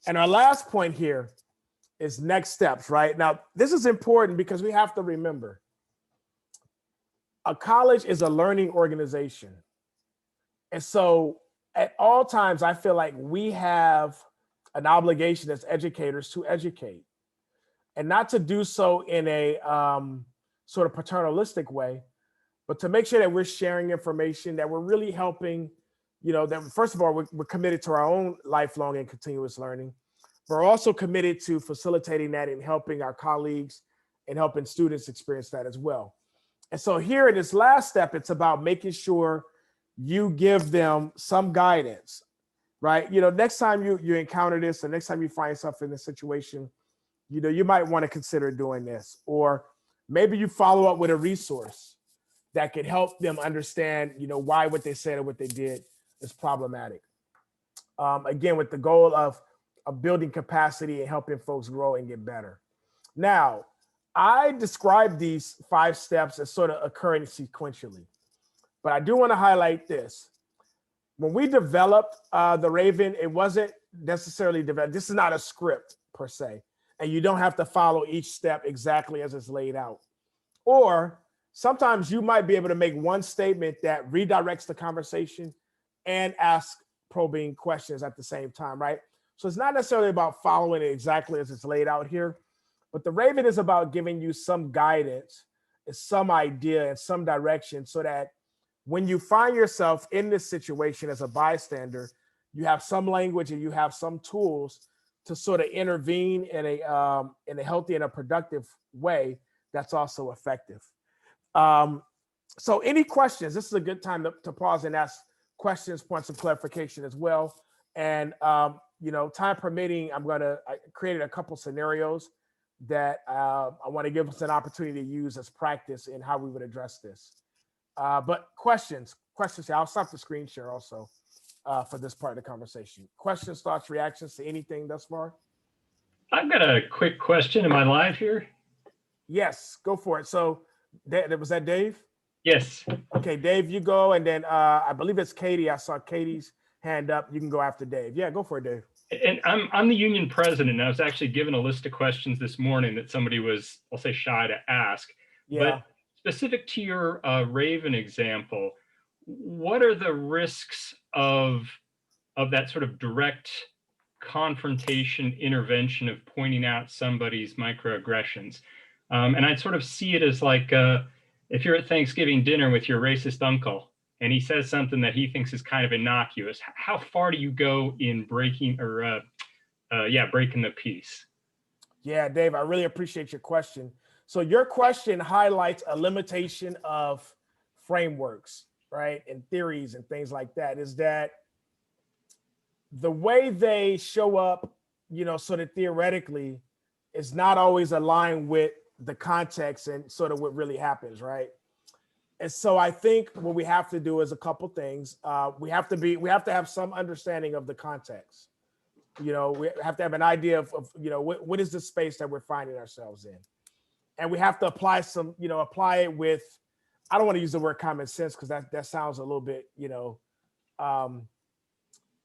S2: And our last point here is next steps, right? Now, this is important because we have to remember a college is a learning organization. And so at all times, I feel like we have an obligation as educators to educate, and not to do so in a sort of paternalistic way, but to make sure that we're sharing information, that we're really helping, that first of all, we're committed to our own lifelong and continuous learning. We're also committed to facilitating that and helping our colleagues and helping students experience that as well. And so here in this last step, it's about making sure you give them some guidance, right? Next time you encounter this, or next time you find yourself in this situation, you might want to consider doing this, or maybe you follow up with a resource that could help them understand, why what they said or what they did is problematic. Again, with the goal of building capacity and helping folks grow and get better. Now, I describe these 5 steps as sort of occurring sequentially, but I do want to highlight this. When we developed the R.A.V.E.N, it wasn't necessarily developed. This is not a script per se, and you don't have to follow each step exactly as it's laid out. Or sometimes you might be able to make one statement that redirects the conversation and ask probing questions at the same time, right? So it's not necessarily about following it exactly as it's laid out here, but the R.A.V.E.N is about giving you some guidance and some idea and some direction, so that when you find yourself in this situation as a bystander, you have some language and you have some tools to sort of intervene in a healthy and a productive way that's also effective. So any questions? This is a good time to pause and ask questions, points of clarification as well. And time permitting, I created a couple scenarios that I want to give us an opportunity to use as practice in how we would address this. But questions. I'll stop the screen share also for this part of the conversation. Questions, thoughts, reactions to anything thus far?
S5: I've got a quick question. Am I live here?
S2: Yes, go for it. So was that Dave?
S5: Yes.
S2: Okay, Dave, you go, and then I believe it's Katie. I saw Katie's hand up. You can go after Dave. Yeah, go for it, Dave.
S5: And I'm the union president, and I was actually given a list of questions this morning that somebody was, I'll say, shy to ask.
S2: Yeah.
S5: But specific to your R.A.V.E.N example, what are the risks of that sort of direct confrontation intervention of pointing out somebody's microaggressions? And I sort of see it as like if you're at Thanksgiving dinner with your racist uncle and he says something that he thinks is kind of innocuous, how far do you go in breaking the peace?
S2: Yeah, Dave, I really appreciate your question. So your question highlights a limitation of frameworks, right? And theories and things like that, is that the way they show up, sort of theoretically, is not always aligned with the context and sort of what really happens, right? And so I think what we have to do is a couple things. We have to have some understanding of the context. We have to have an idea of what is the space that we're finding ourselves in. And we have to apply it with, I don't want to use the word common sense because that sounds a little bit,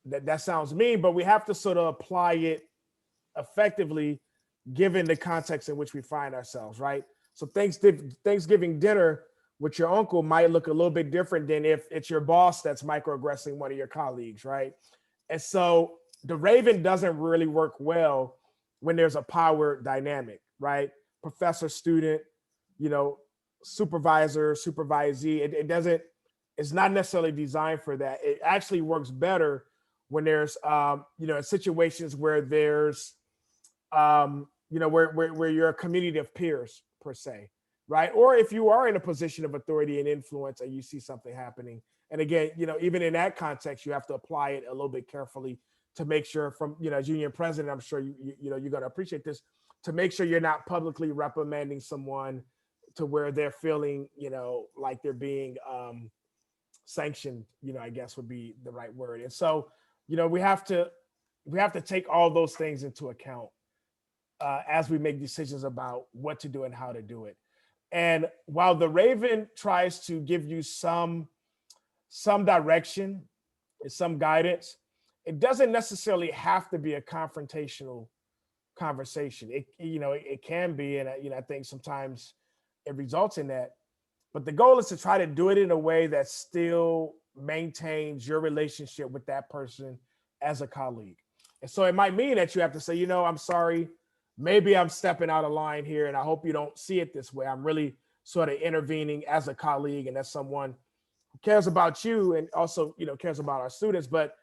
S2: that sounds mean, but we have to sort of apply it effectively given the context in which we find ourselves, right? So Thanksgiving dinner with your uncle might look a little bit different than if it's your boss that's microaggressing one of your colleagues, right? And so the R.A.V.E.N doesn't really work well when there's a power dynamic, right? Professor, student, supervisor, supervisee. It's not necessarily designed for that. It actually works better when there's, in situations where there's, where you're a community of peers per se, right? Or if you are in a position of authority and influence and you see something happening. And again, even in that context, you have to apply it a little bit carefully to make sure from, as union president, I'm sure you're going to appreciate this, to make sure you're not publicly reprimanding someone to where they're feeling, like they're being sanctioned, I guess would be the right word. And so, we have to take all those things into account as we make decisions about what to do and how to do it. And while the R.A.V.E.N tries to give you some direction and some guidance, it doesn't necessarily have to be a confrontational conversation. It can be, and I think sometimes it results in that. But the goal is to try to do it in a way that still maintains your relationship with that person as a colleague. And so it might mean that you have to say, I'm sorry, maybe I'm stepping out of line here, and I hope you don't see it this way. I'm really sort of intervening as a colleague and as someone who cares about you and also, cares about our students. But,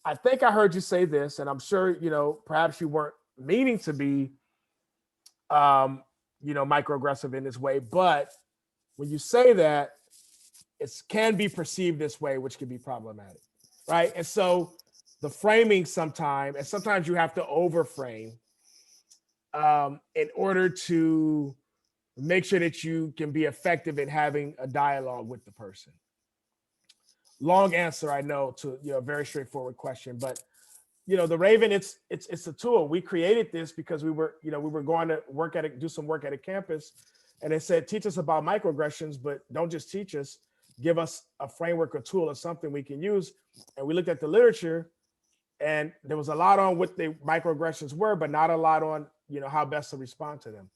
S2: I think I heard you say this, and I'm sure, perhaps you weren't meaning to be, microaggressive in this way, but when you say that, it can be perceived this way, which can be problematic, right? And so the framing sometimes you have to overframe in order to make sure that you can be effective in having a dialogue with the person. Long answer, I know, to a very straightforward question, but the R.A.V.E.N, it's a tool. We created this because we were going to do some work at a campus, and it said, teach us about microaggressions, but don't just teach us, give us a framework or tool or something we can use. And we looked at the literature, and there was a lot on what the microaggressions were, but not a lot on, how best to respond to them.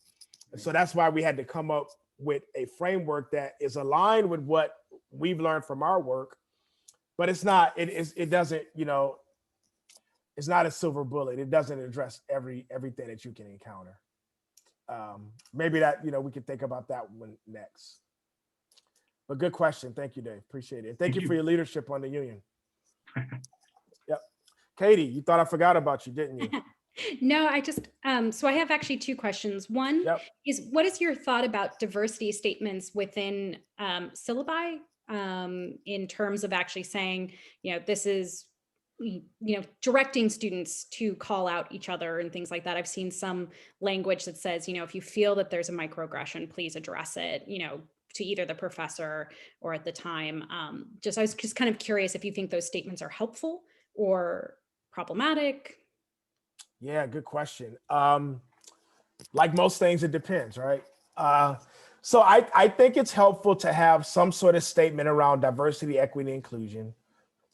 S2: And so that's why we had to come up with a framework that is aligned with what we've learned from our work, but it's not, it doesn't, it's not a silver bullet. It doesn't address everything that you can encounter. Maybe that, we could think about that one next. But good question. Thank you, Dave. Appreciate it. Thank you for your leadership on the union. Yep. Katie, you thought I forgot about you, didn't you?
S4: No, I just, so I have actually two questions. One is, what is your thought about diversity statements within syllabi in terms of actually saying, this is, directing students to call out each other and things like that. I've seen some language that says, if you feel that there's a microaggression, please address it, to either the professor or at the time. I was just kind of curious if you think those statements are helpful or problematic.
S2: Yeah, good question. Like most things, it depends, right? So I think it's helpful to have some sort of statement around diversity, equity, inclusion,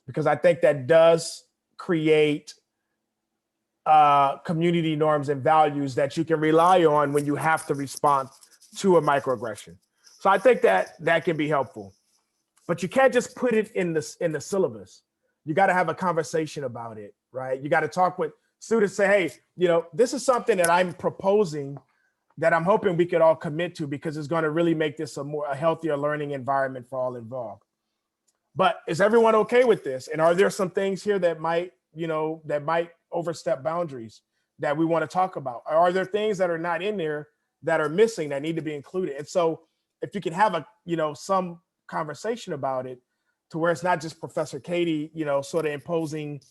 S2: because I think that does create community norms and values that you can rely on when you have to respond to a microaggression. So I think that can be helpful, but you can't just put it in the syllabus. You got to have a conversation about it, right? You got to talk with students, say, hey, this is something that I'm proposing that I'm hoping we could all commit to, because it's going to really make this a healthier learning environment for all involved. But is everyone okay with this? And are there some things here that might overstep boundaries that we want to talk about? Or are there things that are not in there that are missing that need to be included? And so if you can have some conversation about it, to where it's not just Professor Katie, sort of imposing,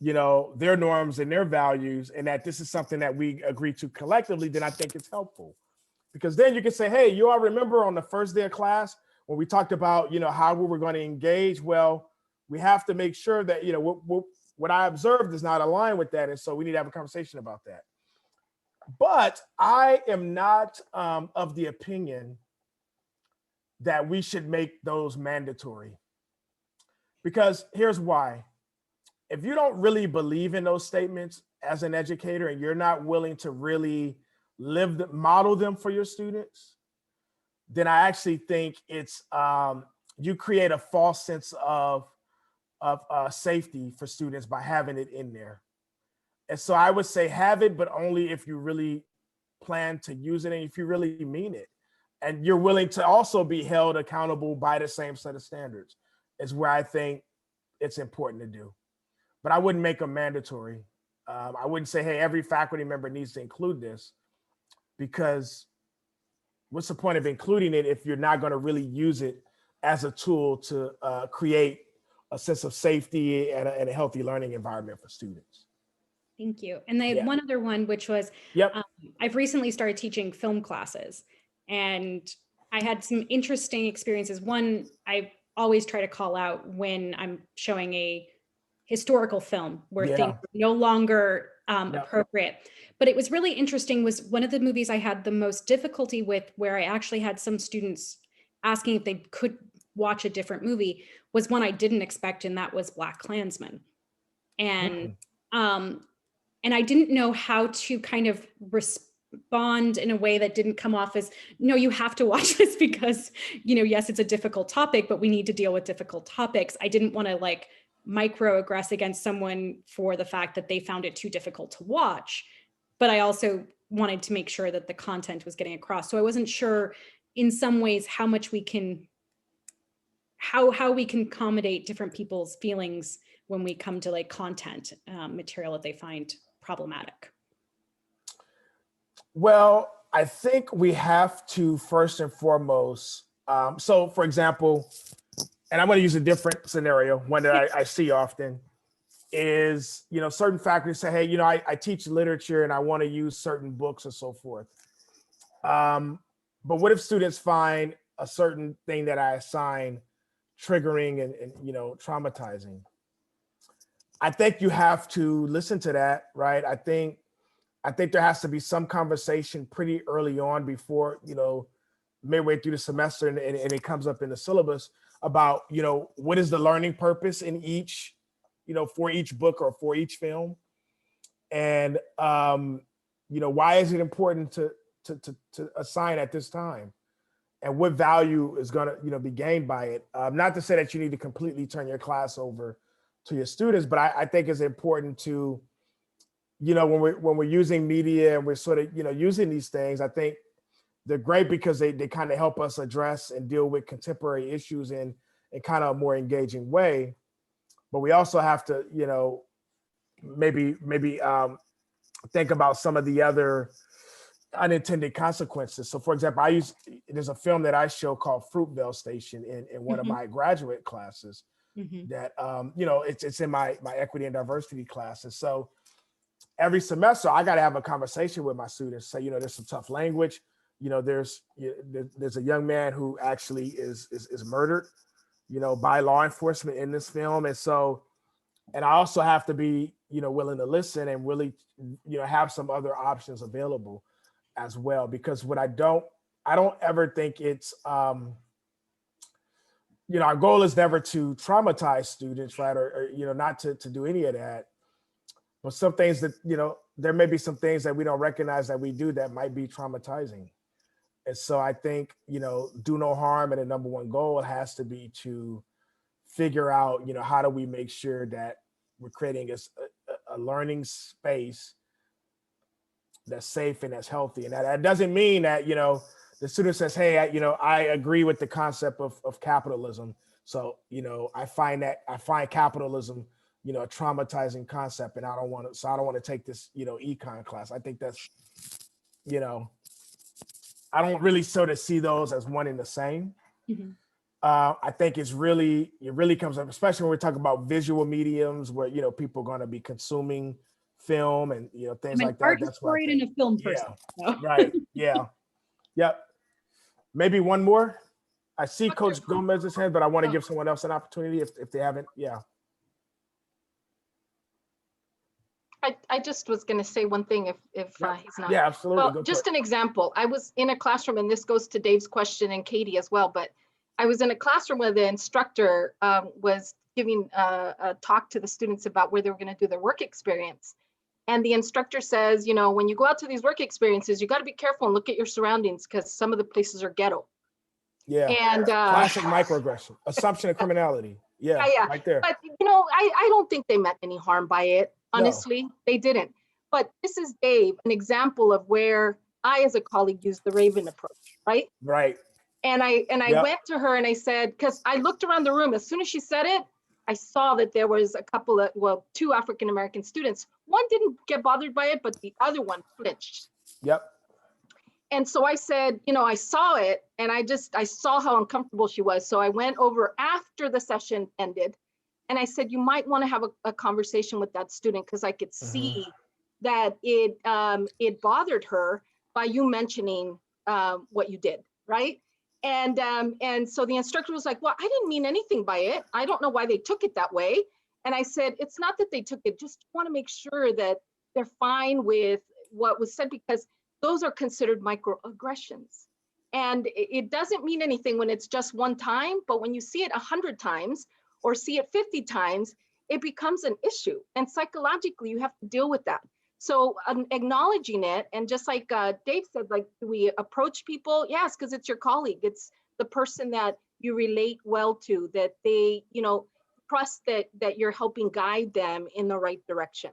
S2: their norms and their values, and that this is something that we agree to collectively, then I think it's helpful. Because then you can say, hey, you all remember on the first day of class when we talked about, how we were going to engage? Well, we have to make sure that, what I observed does not align with that. And so we need to have a conversation about that. But I am not of the opinion that we should make those mandatory. Because here's why. If you don't really believe in those statements as an educator, and you're not willing to really model them for your students, then I actually think it's you create a false sense of safety for students by having it in there. And so I would say have it, but only if you really plan to use it and if you really mean it. And you're willing to also be held accountable by the same set of standards, is where I think it's important to do. But I wouldn't make them mandatory. I wouldn't say, hey, every faculty member needs to include this, because what's the point of including it if you're not going to really use it as a tool to create a sense of safety and a healthy learning environment for students?
S4: Thank you. And they had one other one, which was, I've recently started teaching film classes, and I had some interesting experiences. One, I always try to call out when I'm showing a historical film where things are no longer appropriate. But it was really interesting, was one of the movies I had the most difficulty with, where I actually had some students asking if they could watch a different movie, was one I didn't expect, and that was Black Klansman. And I didn't know how to kind of respond in a way that didn't come off as, no, you have to watch this because, yes, it's a difficult topic, but we need to deal with difficult topics. I didn't want to microaggress against someone for the fact that they found it too difficult to watch, but I also wanted to make sure that the content was getting across. So I wasn't sure in some ways how much we can, how we can accommodate different people's feelings when we come to like content material that they find problematic.
S2: Well, I think we have to first and foremost, so for example, and I'm going to use a different scenario, one that I see often is, you know, certain faculty say, hey, you know, I teach literature and I want to use certain books and so forth. But what if students find a certain thing that I assign triggering and you know, traumatizing? I think you have to listen to that, right? I think there has to be some conversation pretty early on before, you know, midway through the semester and it comes up in the syllabus about, you know, what is the learning purpose in each, you know, for each book or for each film. And, you know, why is it important to assign at this time? And what value is going to, you know, be gained by it? Not to say that you need to completely turn your class over to your students, but I think it's important to, you know, when we're using media and we're sort of, you know, using these things, I think they're great because they kind of help us address and deal with contemporary issues in kind of a more engaging way. But we also have to, you know, maybe think about some of the other unintended consequences. So for example, there's a film that I show called Fruitvale Station in one of my graduate classes that, you know, it's in my equity and diversity classes. So every semester I got to have a conversation with my students, say, you know, there's some tough language. You know, there's a young man who actually is murdered, you know, by law enforcement in this film. And so, and I also have to be, you know, willing to listen and really, you know, have some other options available as well. Because what I don't ever think it's, you know, our goal is never to traumatize students, right? Or you know, not to do any of that. But some things that, you know, there may be some things that we don't recognize that we do that might be traumatizing. And so I think, you know, do no harm, and the number one goal has to be to figure out, you know, how do we make sure that we're creating a learning space that's safe and that's healthy. And that doesn't mean that, you know, the student says, hey, you know, I agree with the concept of capitalism. So, you know, I find capitalism, you know, a traumatizing concept, and I don't want to take this, you know, econ class. I think that's, you know, I don't really sort of see those as one and the same. I think it really comes up, especially when we're talking about visual mediums where, you know, people are going to be consuming film and, you know, things like that. That's what I think.
S4: In a film person.
S2: Yeah, right. Yeah. Yep. Maybe one more. I see Coach Gomez's hand, but I want to give someone else an opportunity if they haven't. Yeah.
S6: I just was going to say one thing if he's not.
S2: Yeah, absolutely.
S6: Well, just an example. I was in a classroom, and this goes to Dave's question and Katie as well, but I was in a classroom where the instructor was giving a talk to the students about where they were going to do their work experience. And the instructor says, you know, when you go out to these work experiences, you got to be careful and look at your surroundings because some of the places are ghetto.
S2: Yeah. And classic microaggression, assumption of criminality. Yeah, right there.
S6: But, you know, I don't think they meant any harm by it. Honestly, no. They didn't. But this is, Dave, an example of where I, as a colleague, used the R.A.V.E.N approach, right?
S2: Right.
S6: And I went to her and I said, because I looked around the room, as soon as she said it, I saw that there was a couple of, well, 2 African-American students. One didn't get bothered by it, but the other one flinched.
S2: Yep.
S6: And so I said, you know, I saw it and I saw how uncomfortable she was. So I went over after the session ended and I said, you might want to have a conversation with that student because I could see that it bothered her by you mentioning what you did, right? And so the instructor was like, well, I didn't mean anything by it. I don't know why they took it that way. And I said, it's not that they took it, just want to make sure that they're fine with what was said, because those are considered microaggressions. And it doesn't mean anything when it's just one time, but when you see it 100 times or see it 50 times, it becomes an issue. And psychologically, you have to deal with that. So acknowledging it, and just like Dave said, like, do we approach people? Yes, because it's your colleague. It's the person that you relate well to, that they, you know, trust that you're helping guide them in the right direction.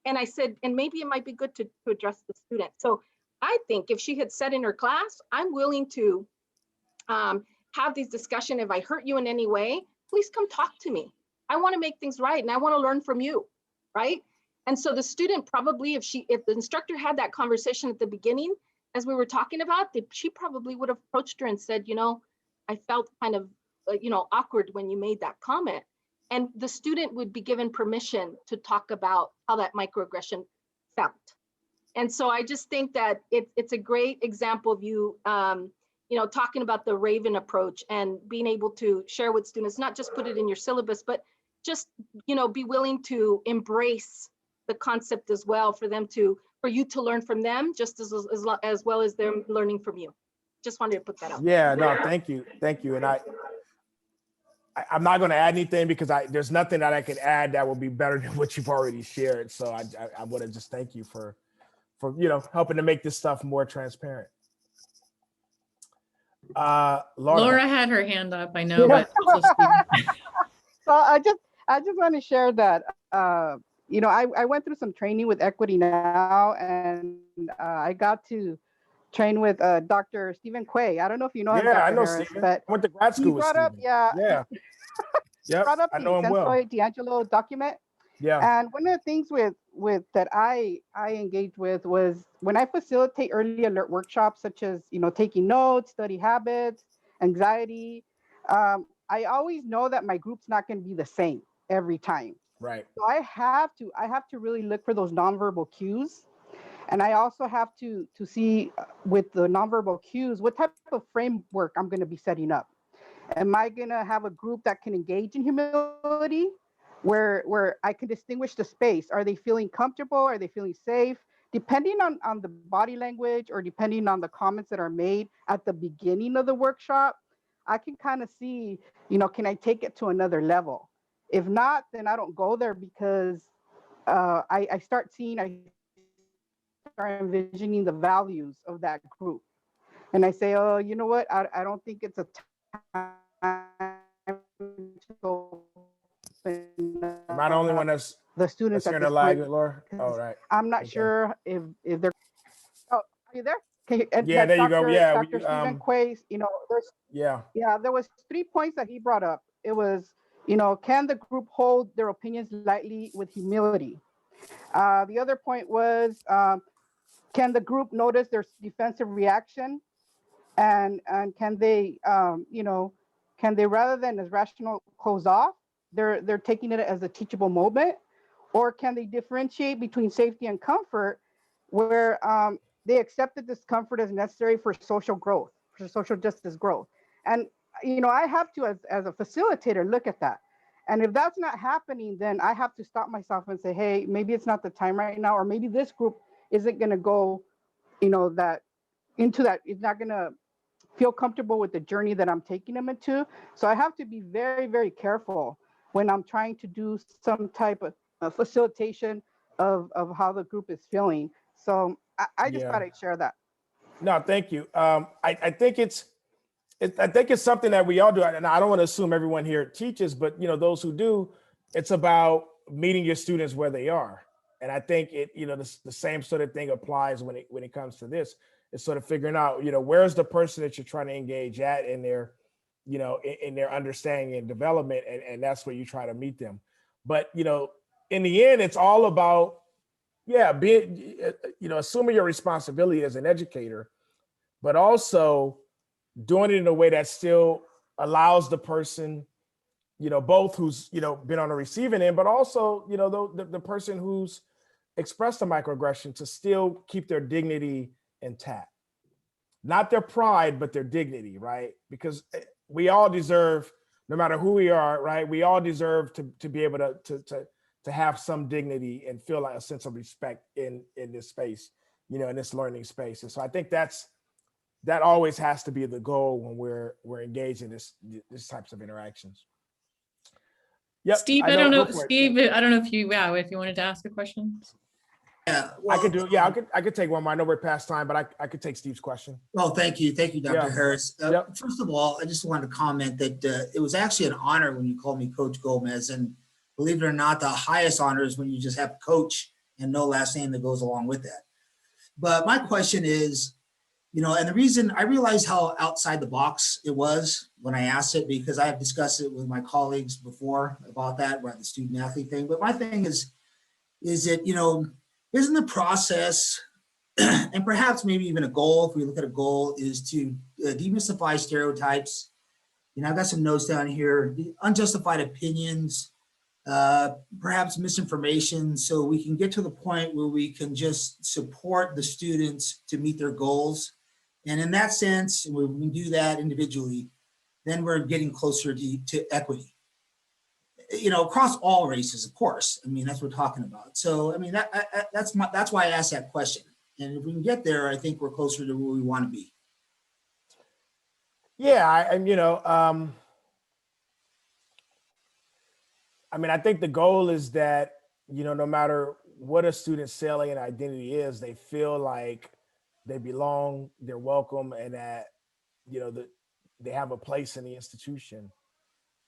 S6: And I said, and maybe it might be good to address the student. So I think if she had said in her class, I'm willing to have these discussions. If I hurt you in any way, please come talk to me. I want to make things right and I want to learn from you, right? And so the student probably, if the instructor had that conversation at the beginning, as we were talking about, she probably would have approached her and said, you know, I felt kind of, awkward when you made that comment. And the student would be given permission to talk about how that microaggression felt. And so I just think that it's a great example of you, talking about the R.A.V.E.N approach and being able to share with students, not just put it in your syllabus, but just, be willing to embrace the concept as well for you to learn from them just as well as them learning from you. Just wanted to put that out.
S2: Yeah, no, thank you. And I'm not going to add anything because there's nothing that I could add that will be better than what you've already shared. So I want to just thank you for helping to make this stuff more transparent.
S1: Laura had her hand up, I know, but also Stephen.
S7: So I just want to share that I went through some training with Equity Now, and I got to train with Dr. Stephen Quay. I don't know if you know him,
S2: Yeah,
S7: Dr.
S2: I know
S7: Harris,
S2: Stephen.
S7: but
S2: I went to grad school
S7: he
S2: with
S7: brought up,
S2: Stephen. Yeah. Yep,
S7: brought up
S2: I
S7: the
S2: know him well.
S7: Sensoid D'Angelo document.
S2: Yeah.
S7: And one of the things with that I engaged with was when I facilitate early alert workshops, such as taking notes, study habits, anxiety. I always know that my group's not going to be the same every time.
S2: Right.
S7: So I have to really look for those nonverbal cues, and I also have to see with the nonverbal cues what type of framework I'm going to be setting up. Am I going to have a group that can engage in humility, where I can distinguish the space? Are they feeling comfortable? Are they feeling safe? Depending on the body language or depending on the comments that are made at the beginning of the workshop, I can kind of see, can I take it to another level? If not, then I don't go there because I start envisioning the values of that group. And I say, oh, you know what? I don't think it's a time to
S2: Am I the only one that's
S7: the students at
S2: hearing
S7: this
S2: a lag,
S7: point.
S2: Laura? Oh, right.
S7: I'm not
S2: Okay.
S7: sure if they're. Oh, are you there?
S2: Yeah, there you go. Yeah,
S7: Dr. Stephen Quay, there was 3 points that he brought up. It was, can the group hold their opinions lightly with humility? The other point was, can the group notice their defensive reaction? And can they, can they, rather than as rational close off, they're taking it as a teachable moment? Or can they differentiate between safety and comfort, where they accept the discomfort as necessary for social growth, for social justice growth? And, I have to, as a facilitator, look at that. And if that's not happening, then I have to stop myself and say, hey, maybe it's not the time right now, or maybe this group isn't going to go, it's not going to feel comfortable with the journey that I'm taking them into. So I have to be very, very careful when I'm trying to do some type of facilitation of how the group is feeling. So I just thought I'd share that.
S2: No, thank you. I think it's something that we all do, and I don't want to assume everyone here teaches, but those who do, it's about meeting your students where they are. And I think the same sort of thing applies when it comes to this. It's sort of figuring out, where's the person that you're trying to engage at in their, in their understanding and development, and that's where you try to meet them. But in the end, it's all about, being, assuming your responsibility as an educator, but also doing it in a way that still allows the person, both who's, been on the receiving end, but also, the person who's expressed a microaggression to still keep their dignity intact. Not their pride, but their dignity, right? Because we all deserve, no matter who we are, right? We all deserve to be able to have some dignity and feel like a sense of respect in this space, in this learning space. And so I think that always has to be the goal when we're engaged in this types of interactions. Yep.
S1: Steve, I don't know if you wanted to ask a question.
S3: Yeah,
S2: I could
S3: well,
S2: do, yeah, I could take one more. I know we're past time, but I could take Steve's question.
S3: well, thank you, Dr.
S2: Yeah.
S3: Harris.
S2: Yep.
S3: First of all, I just wanted to comment that it was actually an honor when you called me Coach Gomez, and believe it or not, the highest honor is when you just have coach and no last name that goes along with that. But my question is, and the reason I realized how outside the box it was when I asked it, because I have discussed it with my colleagues before about that, about the student athlete thing. But my thing is that, isn't the process and perhaps maybe even a goal, if we look at a goal, is to demystify stereotypes. I've got some notes down here, unjustified opinions, perhaps misinformation, so we can get to the point where we can just support the students to meet their goals. And in that sense, when we do that individually, then we're getting closer to equity. Across all races, of course. That's what we're talking about. So, that's why I asked that question. And if we can get there, I think we're closer to where we want to be.
S2: Yeah, I think the goal is that, no matter what a student's salient identity is, they feel like they belong, they're welcome, and that, they have a place in the institution,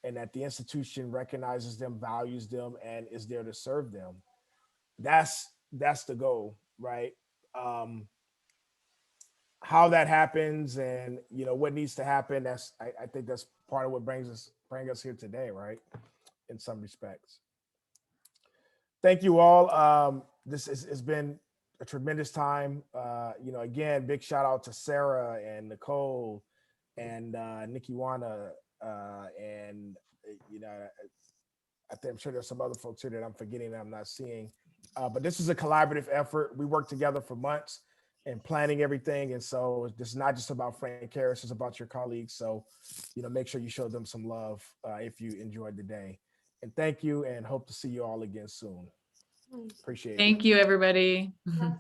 S2: and that the institution recognizes them, values them, and is there to serve them. That's the goal, right? How that happens and, what needs to happen, I think that's part of what bring us here today, right? In some respects. Thank you all. This has been a tremendous time. Again, big shout out to Sarah and Nicole and Nikki Wana, and I'm sure there's some other folks here that I'm forgetting that I'm not seeing. But this is a collaborative effort. We worked together for months and planning everything. And so this is not just about Frank Harris, it's about your colleagues. So, make sure you show them some love if you enjoyed the day. And thank you, and hope to see you all again soon. Appreciate it.
S1: Thank you, everybody.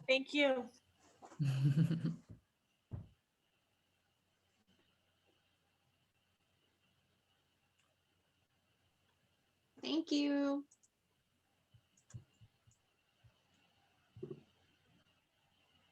S8: Thank you.
S9: Thank you.